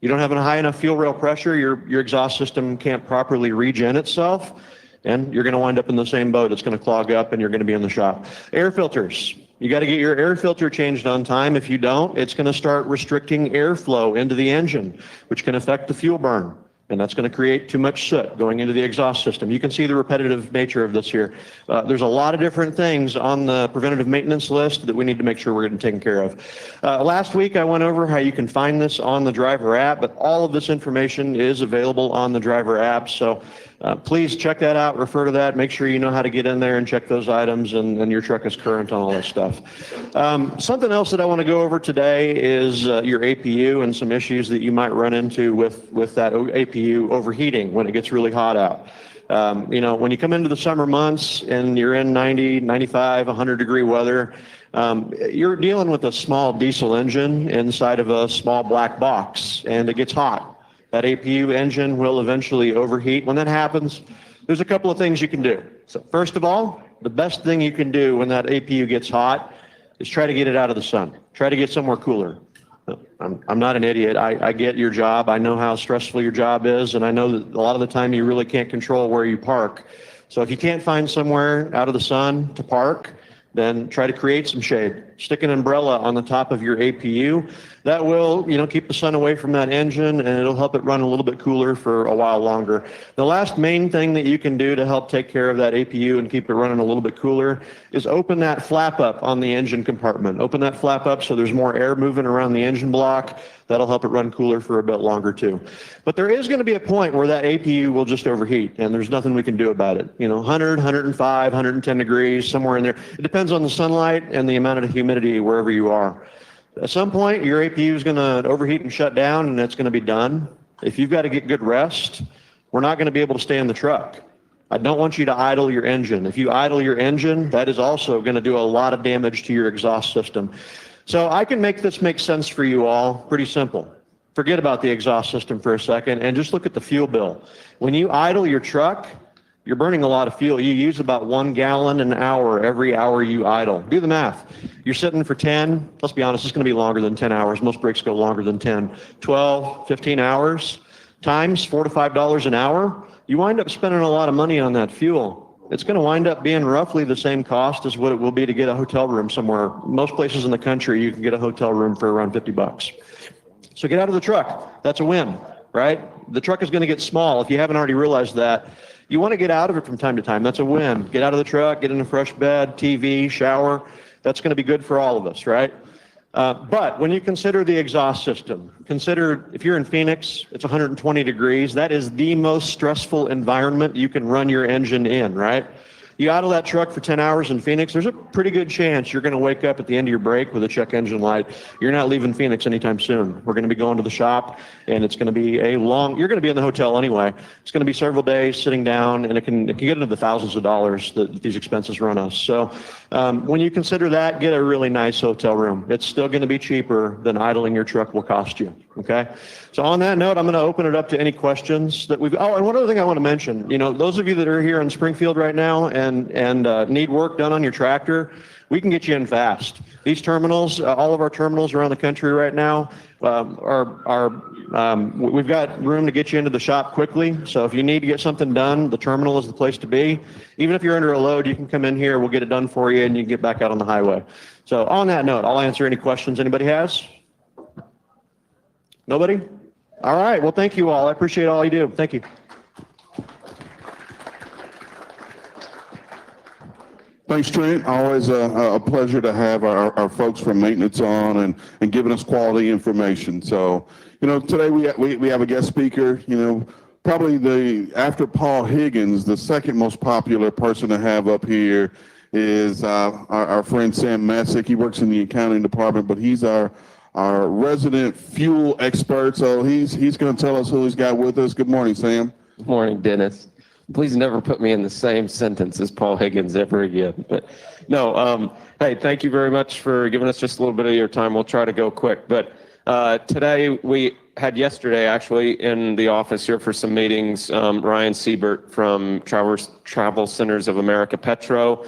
You don't have a high enough fuel rail pressure, your exhaust system can't properly regen itself, and you're going to wind up in the same boat. It's going to clog up, and you're going to be in the shop. Air filters. You got to get your air filter changed on time. If you don't, it's going to start restricting airflow into the engine, which can affect the fuel burn. And that's going to create too much soot going into the exhaust system. You can see the repetitive nature of this here. There's a lot of different things on the preventative maintenance list that we need to make sure we're getting taken care of. Last week, I went over how you can find this on the driver app, but all of this information is available on the driver app. So please check that out, refer to that, make sure you know how to get in there and check those items, and your truck is current on all that stuff. Something else that I want to go over today is your APU and some issues that you might run into with that APU overheating when it gets really hot out. When you come into the summer months and you're in 90, 95, 100 degree weather, you're dealing with a small diesel engine inside of a small black box, and it gets hot. That APU engine will eventually overheat. When that happens, there's a couple of things you can do. So first of all, the best thing you can do when that APU gets hot is try to get it out of the sun. Try to get somewhere cooler. I'm not an idiot. I get your job. I know how stressful your job is, and I know that a lot of the time you really can't control where you park. So if you can't find somewhere out of the sun to park, then try to create some shade. Stick an umbrella on the top of your APU. That will, keep the sun away from that engine, and it'll help it run a little bit cooler for a while longer. The last main thing that you can do to help take care of that APU and keep it running a little bit cooler is open that flap up on the engine compartment. Open that flap up so there's more air moving around the engine block. That'll help it run cooler for a bit longer too. But there is going to be a point where that APU will just overheat, and there's nothing we can do about it. 100, 105, 110 degrees, somewhere in there. It depends on the sunlight and the amount of humidity wherever you are. At some point, your APU is going to overheat and shut down, and it's going to be done. If you've got to get good rest, we're not going to be able to stay in the truck. I don't want you to idle your engine. If you idle your engine, that is also going to do a lot of damage to your exhaust system. So I can make this make sense for you all. Pretty simple. Forget about the exhaust system for a second and just look at the fuel bill. When you idle your truck, you're burning a lot of fuel. You use about 1 gallon an hour every hour you idle. Do the math. You're sitting for 10, let's be honest, it's going to be longer than 10 hours. Most breaks go longer than 10. 12, 15 hours times $4 to $5 an hour. You wind up spending a lot of money on that fuel. It's going to wind up being roughly the same cost as what it will be to get a hotel room somewhere. Most places in the country, you can get a hotel room for around $50. So get out of the truck. That's a win. right? The truck is going to get small. If you haven't already realized that, you want to get out of it from time to time. That's a win. Get out of the truck, get in a fresh bed, TV, shower. That's going to be good for all of us, right? But when you consider the exhaust system, consider if you're in Phoenix, it's 120 degrees. That is the most stressful environment you can run your engine in, right? You idle that truck for 10 hours in Phoenix, there's a pretty good chance you're going to wake up at the end of your break with a check engine light. You're not leaving Phoenix anytime soon. We're going to be going to the shop, and it's going to be you're going to be in the hotel anyway. It's going to be several days sitting down, and it can get into the thousands of dollars that these expenses run us. So when you consider that, get a really nice hotel room. It's still going to be cheaper than idling your truck will cost you, okay? So on that note, I'm going to open it up to any questions that and one other thing I want to mention, those of you that are here in Springfield right now and need work done on your tractor, we can get you in fast. These terminals, all of our terminals around the country right now, we've got room to get you into the shop quickly. So if you need to get something done, the terminal is the place to be. Even if you're under a load, you can come in here, we'll get it done for you, and you can get back out on the highway. So on that note, I'll answer any questions anybody has. Nobody? All right. Well, thank you all. I appreciate all you do. Thank you. Thanks, Trent. Always a pleasure to have our folks from maintenance on and giving us quality information. So, today we have a guest speaker, probably after Paul Higgins, the second most popular person to have up here is our friend Sam Messick. He works in the accounting department, but he's our resident fuel expert. So he's going to tell us who he's got with us. Good morning, Sam. Good morning, Dennis. Please never put me in the same sentence as Paul Higgins ever again. But no, hey, thank you very much for giving us just a little bit of your time. We'll try to go quick. But today we had yesterday actually in the office here for some meetings, Ryan Siebert from Travel Centers of America, Petro.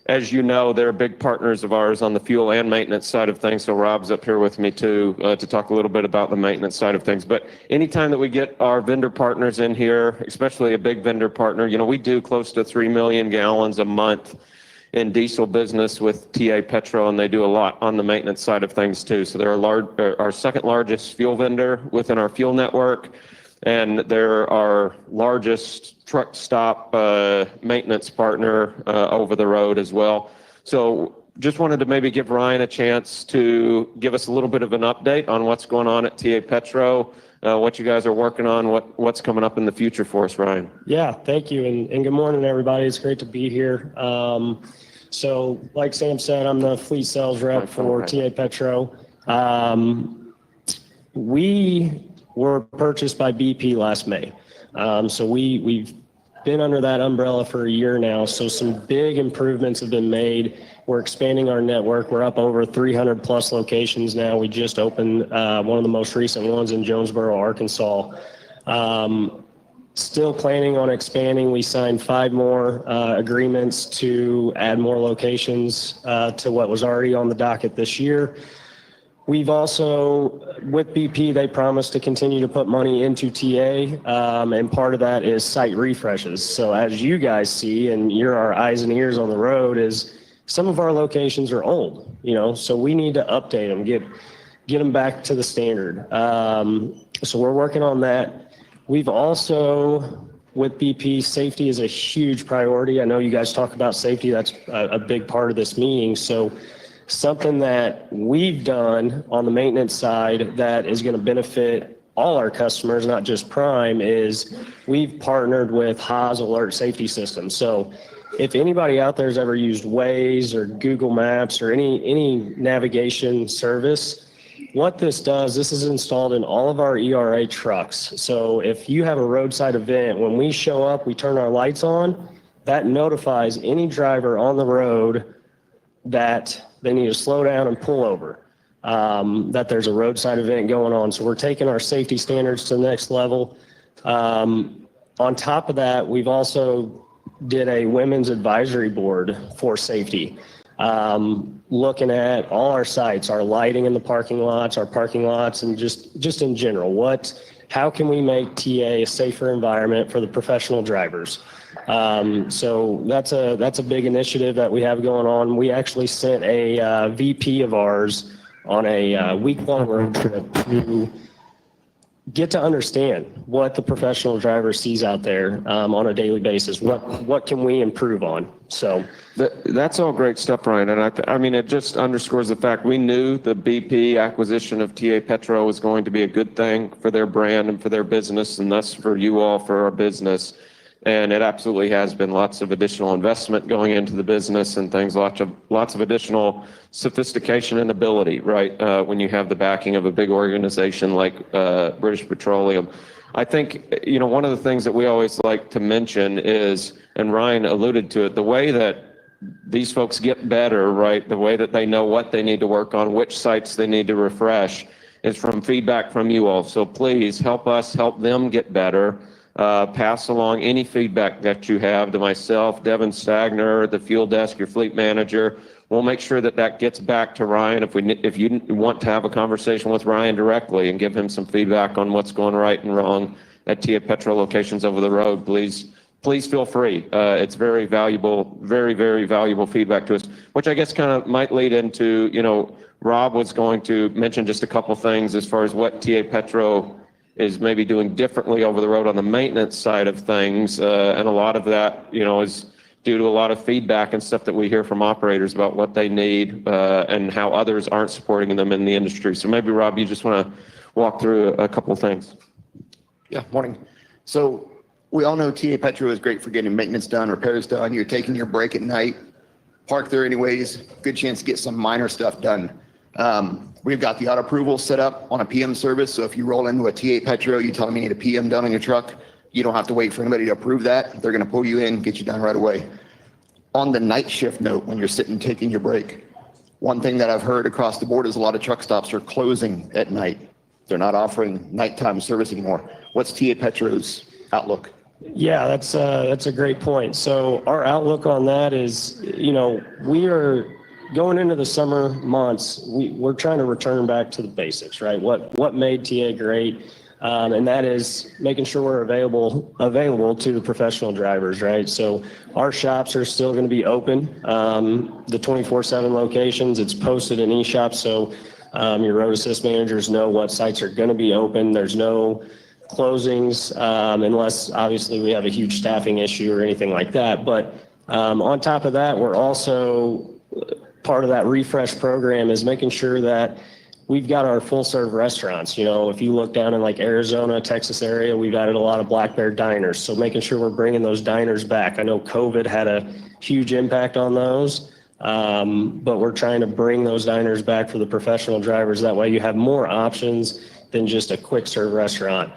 As you know, they're big partners of ours on the fuel and maintenance side of things. So Rob's up here with me too to talk a little bit about the maintenance side of things. But anytime that we get our vendor partners in here, especially a big vendor partner, we do close to 3 million gallons a month in diesel business with TA Petro, and they do a lot on the maintenance side of things too. So they're our second largest fuel vendor within our fuel network. And they're our largest truck stop maintenance partner over the road as well. So just wanted to maybe give Ryan a chance to give us a little bit of an update on what's going on at TA Petro, what you guys are working on, what's coming up in the future for us, Ryan. Yeah, thank you. And good morning, everybody. It's great to be here. So like Sam said, I'm the fleet sales rep for TA Petro. We were purchased by BP last May. So we've been under that umbrella for a year now. So some big improvements have been made. We're expanding our network. We're up over 300 plus locations now. We just opened one of the most recent ones in Jonesboro, Arkansas. Still planning on expanding. We signed 5 more agreements to add more locations to what was already on the docket this year. We've also, with BP, they promised to continue to put money into TA, and part of that is site refreshes. So as you guys see, and you're our eyes and ears on the road, is some of our locations are old, so we need to update them, get them back to the standard. So we're working on that. We've also, with BP, safety is a huge priority. I know you guys talk about safety. That's a big part of this meeting. So something that we've done on the maintenance side that is going to benefit all our customers, not just Prime, is we've partnered with Haas Alert Safety System. So if anybody out there has ever used Waze or Google Maps or any navigation service, what this does, this is installed in all of our ERA trucks. So if you have a roadside event, when we show up, we turn our lights on, that notifies any driver on the road that they need to slow down and pull over, that there's a roadside event going on. So we're taking our safety standards to the next level. On top of that, we've also did a women's advisory board for safety, looking at all our sites, our lighting in the parking lots, and just in general, how can we make TA a safer environment for the professional drivers? So that's a big initiative that we have going on. We actually sent a VP of ours on a week-long road trip to get to understand what the professional driver sees out there on a daily basis. What can we improve on? So that's all great stuff, Ryan. And I mean, it just underscores the fact we knew the BP acquisition of TA Petro was going to be a good thing for their brand and for their business, and thus for you all, for our business. And it absolutely has been lots of additional investment going into the business and things, lots of additional sophistication and ability, right? When you have the backing of a big organization like British Petroleum. I think, you know, one of the things that we always like to mention is, and Ryan alluded to it, the way that these folks get better, right? The way that they know what they need to work on, which sites they need to refresh, is from feedback from you all. So please help us help them get better. Pass along any feedback that you have to myself, Devin Stagner, the fuel desk, your fleet manager. We'll make sure that that gets back to Ryan. If you want to have a conversation with Ryan directly and give him some feedback on what's going right and wrong at TA Petro locations over the road, please feel free. It's very valuable, very, very valuable feedback to us, which I guess kind of might lead into, you know, Rob was going to mention just a couple things as far as what TA Petro is maybe doing differently over the road on the maintenance side of things. And a lot of that, you know, is due to a lot of feedback and stuff that we hear from operators about what they need and how others aren't supporting them in the industry. So maybe, Rob, you just want to walk through a couple of things. Yeah, morning. So we all know TA Petro is great for getting maintenance done, repairs done. You're taking your break at night, park there anyways, good chance to get some minor stuff done. We've got the auto approval set up on a PM service. So if you roll into a TA Petro, you tell them you need a PM done on your truck, you don't have to wait for anybody to approve that. They're going to pull you in, get you done right away. On the night shift note, when you're sitting taking your break, one thing that I've heard across the board is a lot of truck stops are closing at night. They're not offering nighttime service anymore. What's TA Petro's outlook? yeah, that's a great point. So our outlook on that is, you know, we are going into the summer months. We're trying to return back to the basics, right? What made TA great? And that is making sure we're available to the professional drivers, right? So our shops are still going to be open. The 24/7 locations, it's posted in eShop, so your road assist managers know what sites are going to be open. There's no closings unless obviously we have a huge staffing issue or anything like that. But on top of that, we're also part of that refresh program is making sure that we've got our full serve restaurants. You know, if you look down in like Arizona, Texas area, we've added a lot of Black Bear diners. So making sure we're bringing those diners back. I know COVID had a huge impact on those, but we're trying to bring those diners back for the professional drivers. That way you have more options than just a quick serve restaurant.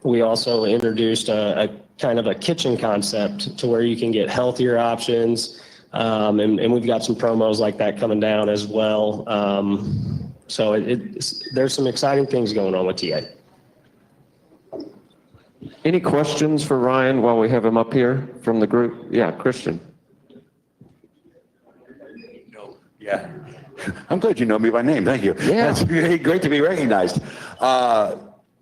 We also introduced a kind of a kitchen concept to where you can get healthier options. And we've got some promos like that coming down as well. So there's some exciting things going on with TA. Any questions for Ryan while we have him up here from the group? Yeah, Christian. Yeah. I'm glad you know me by name. Thank you. Yeah. That's great to be recognized.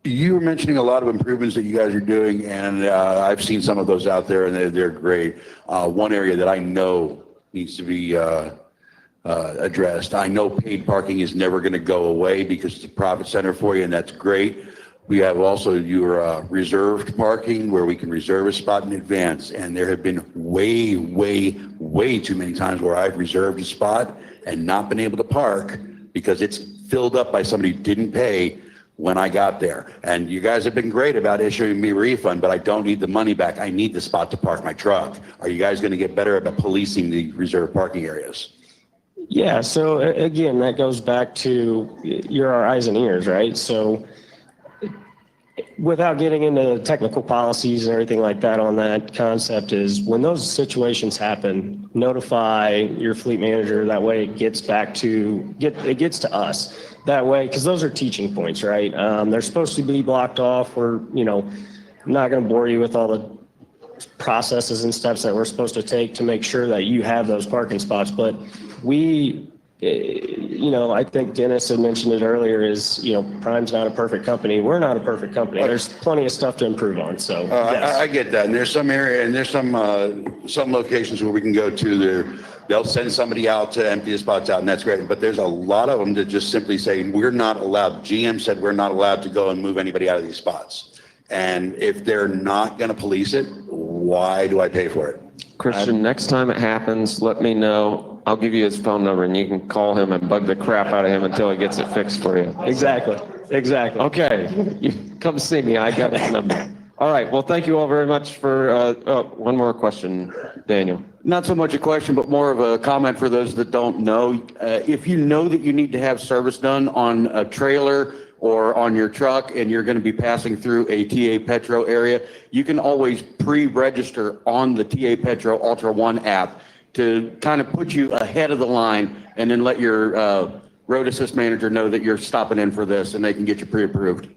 You were mentioning a lot of improvements that you guys are doing, and I've seen some of those out there, and they're great. One area that I know needs to be addressed. I know paid parking is never going to go away because it's a profit center for you, and that's great. We have also your reserved parking where we can reserve a spot in advance, and there have been way, way, way too many times where I've reserved a spot and not been able to park because it's filled up by somebody who didn't pay when I got there. And you guys have been great about issuing me a refund, but I don't need the money back. I need the spot to park my truck. Are you guys going to get better about policing the reserved parking areas? Yeah, so again, that goes back to you're our eyes and ears, right? So without getting into technical policies and everything like that on that concept is when those situations happen, notify your fleet manager. That way it gets back to, it gets to us. That way, because those are teaching points, right? They're supposed to be blocked off. I'm not going to bore you with all the processes and steps that we're supposed to take to make sure that you have those parking spots. But we I think Dennis had mentioned it earlier is, Prime's not a perfect company. We're not a perfect company. There's plenty of stuff to improve on. So yes. I get that. And there's some area and there's some locations where we can go to there. They'll send somebody out to empty the spots out, and that's great. But there's a lot of them that just simply say, we're not allowed. GM said we're not allowed to go and move anybody out of these spots. And if they're not going to police it, why do I pay for it? Christian, next time it happens, let me know. I'll give you his phone number and you can call him and bug the crap out of him until he gets it fixed for you. Exactly. Okay. You come see me. I got his number. All right. Well, thank you all very much for, one more question, Daniel. Not so much a question, but more of a comment for those that don't know. If you know that you need to have service done on a trailer or on your truck and you're going to be passing through a TA Petro area, you can always pre-register on the TA Petro Ultra One app to kind of put you ahead of the line and then let your road assist manager know that you're stopping in for this and they can get you pre-approved.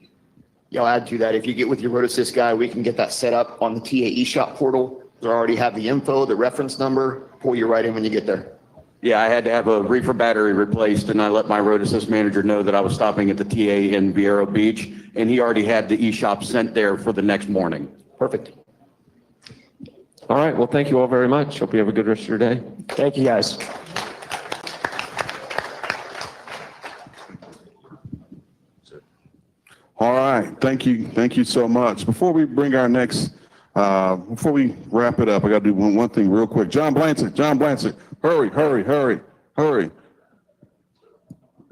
Yeah, I'll add to that. If you get with your road assist guy, we can get that set up on the TA eShop portal. They already have the info, the reference number, pull you right in when you get there. Yeah, I had to have a reefer battery replaced, and I let my road assist manager know that I was stopping at the TA in Viejo Beach, and he already had the eShop sent there for the next morning. Perfect. All right. Well, thank you all very much. Hope you have a good rest of your day. Thank you, guys. All right. Thank you. Thank you so much. Before we bring our next, before we wrap it up, I got to do one thing real quick. John Blanchard, hurry.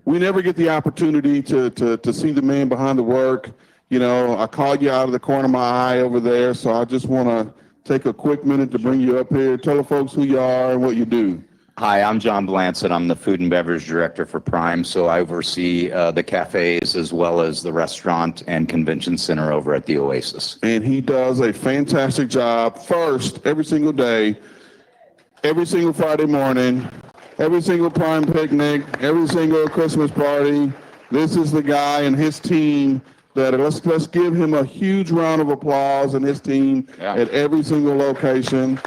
We never get the opportunity to see the man behind the work. I called you out of the corner of my eye over there, so I just want to take a quick minute to bring you up here. Tell the folks who you are and what you do. Hi, I'm John Blansett. I'm the Food and Beverage Director for Prime, so I oversee the cafes as well as the restaurant and convention center over at the Oasis. And he does a fantastic job. First, every single day, every single Friday morning, every single Prime picnic, every single Christmas party. This is the guy and his team that let's give him a huge round of applause and his team at every single location.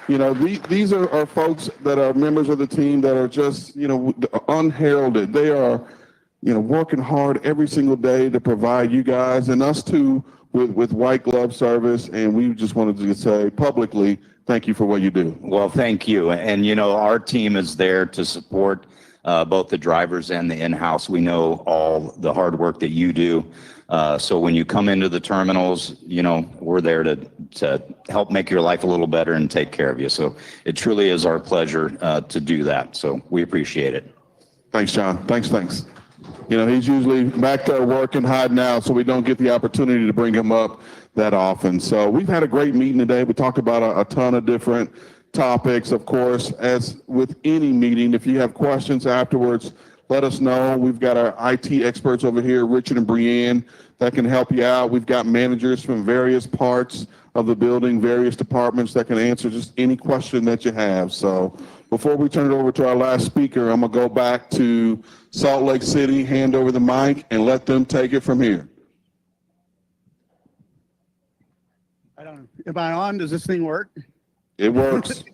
These are folks that are members of the team that are just, unheralded. They are, working hard every single day to provide you guys and us too with white glove service. And we just wanted to say publicly, thank you for what you do. Well, thank you. And, our team is there to support both the drivers and the in-house. We know all the hard work that you do. So when you come into the terminals, we're there to help make your life a little better and take care of you. So it truly is our pleasure to do that. So we appreciate it. Thanks, John. Thanks. He's usually back there working, hiding out, so we don't get the opportunity to bring him up that often. So we've had a great meeting today. We talked about a ton of different topics, of course, as with any meeting. If you have questions afterwards, let us know. We've got our IT experts over here, Richard and Brianne, that can help you out. We've got managers from various parts of the building, various departments that can answer just any question that you have. So before we turn it over to our last speaker, I'm going to go back to Salt Lake City, hand over the mic, and let them take it from here. Am I on? Does this thing work? It works.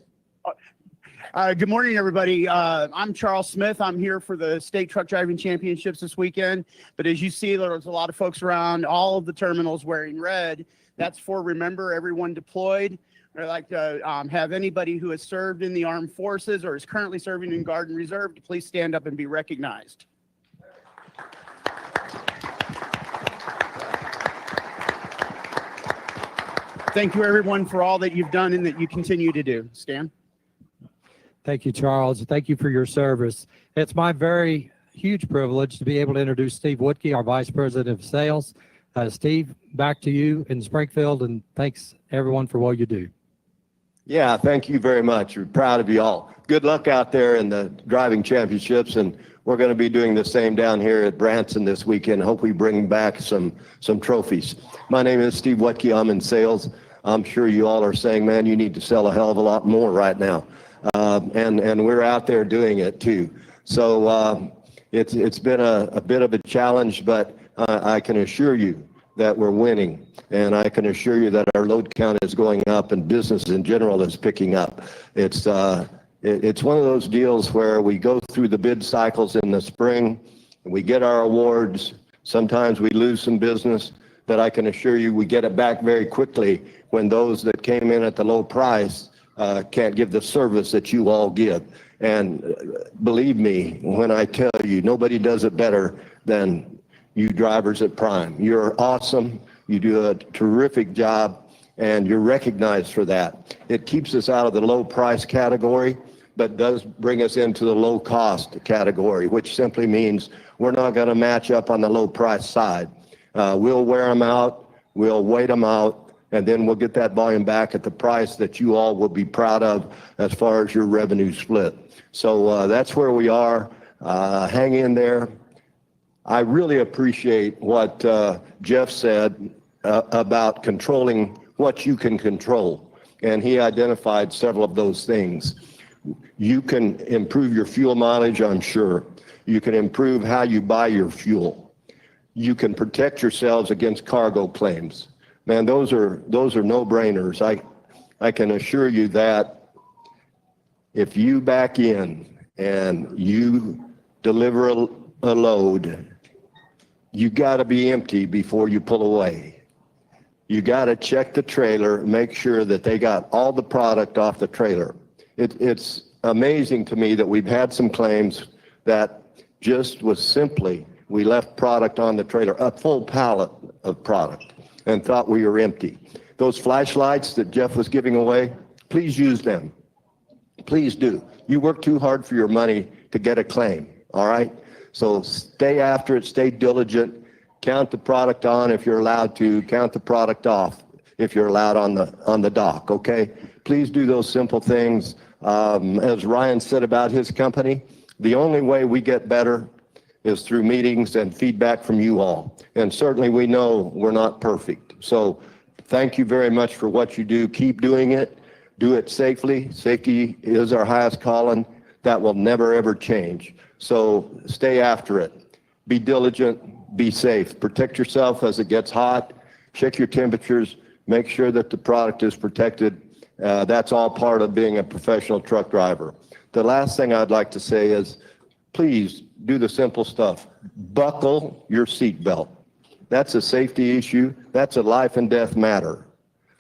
Good morning, everybody. I'm Charles Smith. I'm here for the State Truck Driving Championships this weekend. But as you see, there's a lot of folks around all of the terminals wearing red. That's for Remember Everyone Deployed. I'd like to have anybody who has served in the armed forces or is currently serving in Guard and Reserve to please stand up and be recognized. Thank you, everyone, for all that you've done and that you continue to do. Stan? Thank you, Charles. Thank you for your service. It's my very huge privilege to be able to introduce Steve Woodkey, our Vice President of Sales. Steve, back to you in Springfield, and thanks, everyone, for what you do. Yeah, thank you very much. We're proud of you all. Good luck out there in the driving championships, and we're going to be doing the same down here at Branson this weekend. Hope we bring back some trophies. My name is Steve Woodkey. I'm in sales. I'm sure you all are saying, man, you need to sell a hell of a lot more right now. And we're out there doing it too. So it's been a bit of a challenge, but I can assure you that we're winning. And I can assure you that our load count is going up and business in general is picking up. It's It's one of those deals where we go through the bid cycles in the spring, and we get our awards. Sometimes we lose some business, but I can assure you we get it back very quickly when those that came in at the low price can't give the service that you all give. And believe me when I tell you, nobody does it better than you drivers at Prime. You're awesome. You do a terrific job, and you're recognized for that. It keeps us out of the low price category, but does bring us into the low cost category, which simply means we're not going to match up on the low price side. We'll wear them out, we'll wait them out, and then we'll get that volume back at the price that you all will be proud of as far as your revenue split. So that's where we are. Hang in there. I really appreciate what Jeff said about controlling what you can control. And he identified several of those things. You can improve your fuel mileage, I'm sure. You can improve how you buy your fuel. You can protect yourselves against cargo claims. Man, those are no-brainers. I can assure you that if you back in and you deliver a load, you got to be empty before you pull away. You got to check the trailer, make sure that they got all the product off the trailer. It's amazing to me that we've had some claims that just was simply, we left product on the trailer, a full pallet of product, and thought we were empty. Those flashlights that Jeff was giving away, please use them. Please do. You work too hard for your money to get a claim, all right? So stay after it, stay diligent, count the product on if you're allowed to, count the product off if you're allowed on the dock, okay? Please do those simple things. As Ryan said about his company, the only way we get better is through meetings and feedback from you all. And certainly we know we're not perfect. So thank you very much for what you do. Keep doing it. Do it safely. Safety is our highest calling. That will never, ever change. So stay after it. Be diligent. Be safe. Protect yourself as it gets hot. Check your temperatures. Make sure that the product is protected. That's all part of being a professional truck driver. The last thing I'd like to say is, please do the simple stuff. Buckle your seatbelt. That's a safety issue. That's a life and death matter.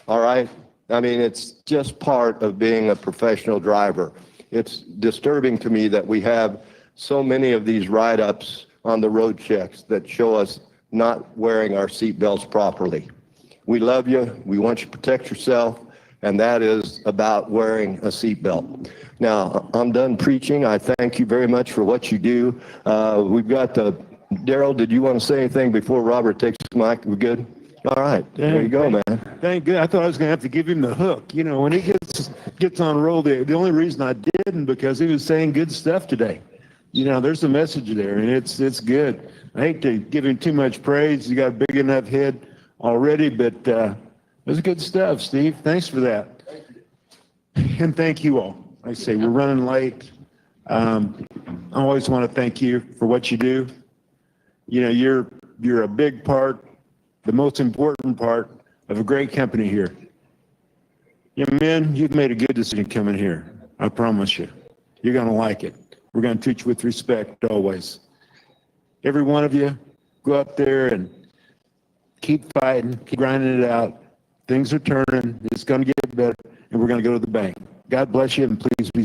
All right? I mean, it's just part of being a professional driver. It's disturbing to me that we have so many of these write-ups on the road checks that show us not wearing our seatbelts properly. We love you. We want you to protect yourself, and that is about wearing a seatbelt. Now, I'm done preaching. I thank you very much for what you do. We've got Daryl, did you want to say anything before Robert takes the mic? We good? All right. There you go, man. Thank you. I thought I was going to have to give him the hook. You know, when he gets on roll, the only reason I didn't, because he was saying good stuff today. You know, there's a message there, and it's good. I hate to give him too much praise. You got a big enough head already, but it was good stuff, Steve. Thanks for that. And thank you all. Like I say, we're running late. I always want to thank you for what you do. You know, you're a big part, the most important part of a great company here. Young men, you've made a good decision coming here. I promise you. You're going to like it. We're going to treat you with respect always. Every one of you, go up there and keep fighting, keep grinding it out. Things are turning. It's going to get better, and we're going to go to the bank. God bless you, and please be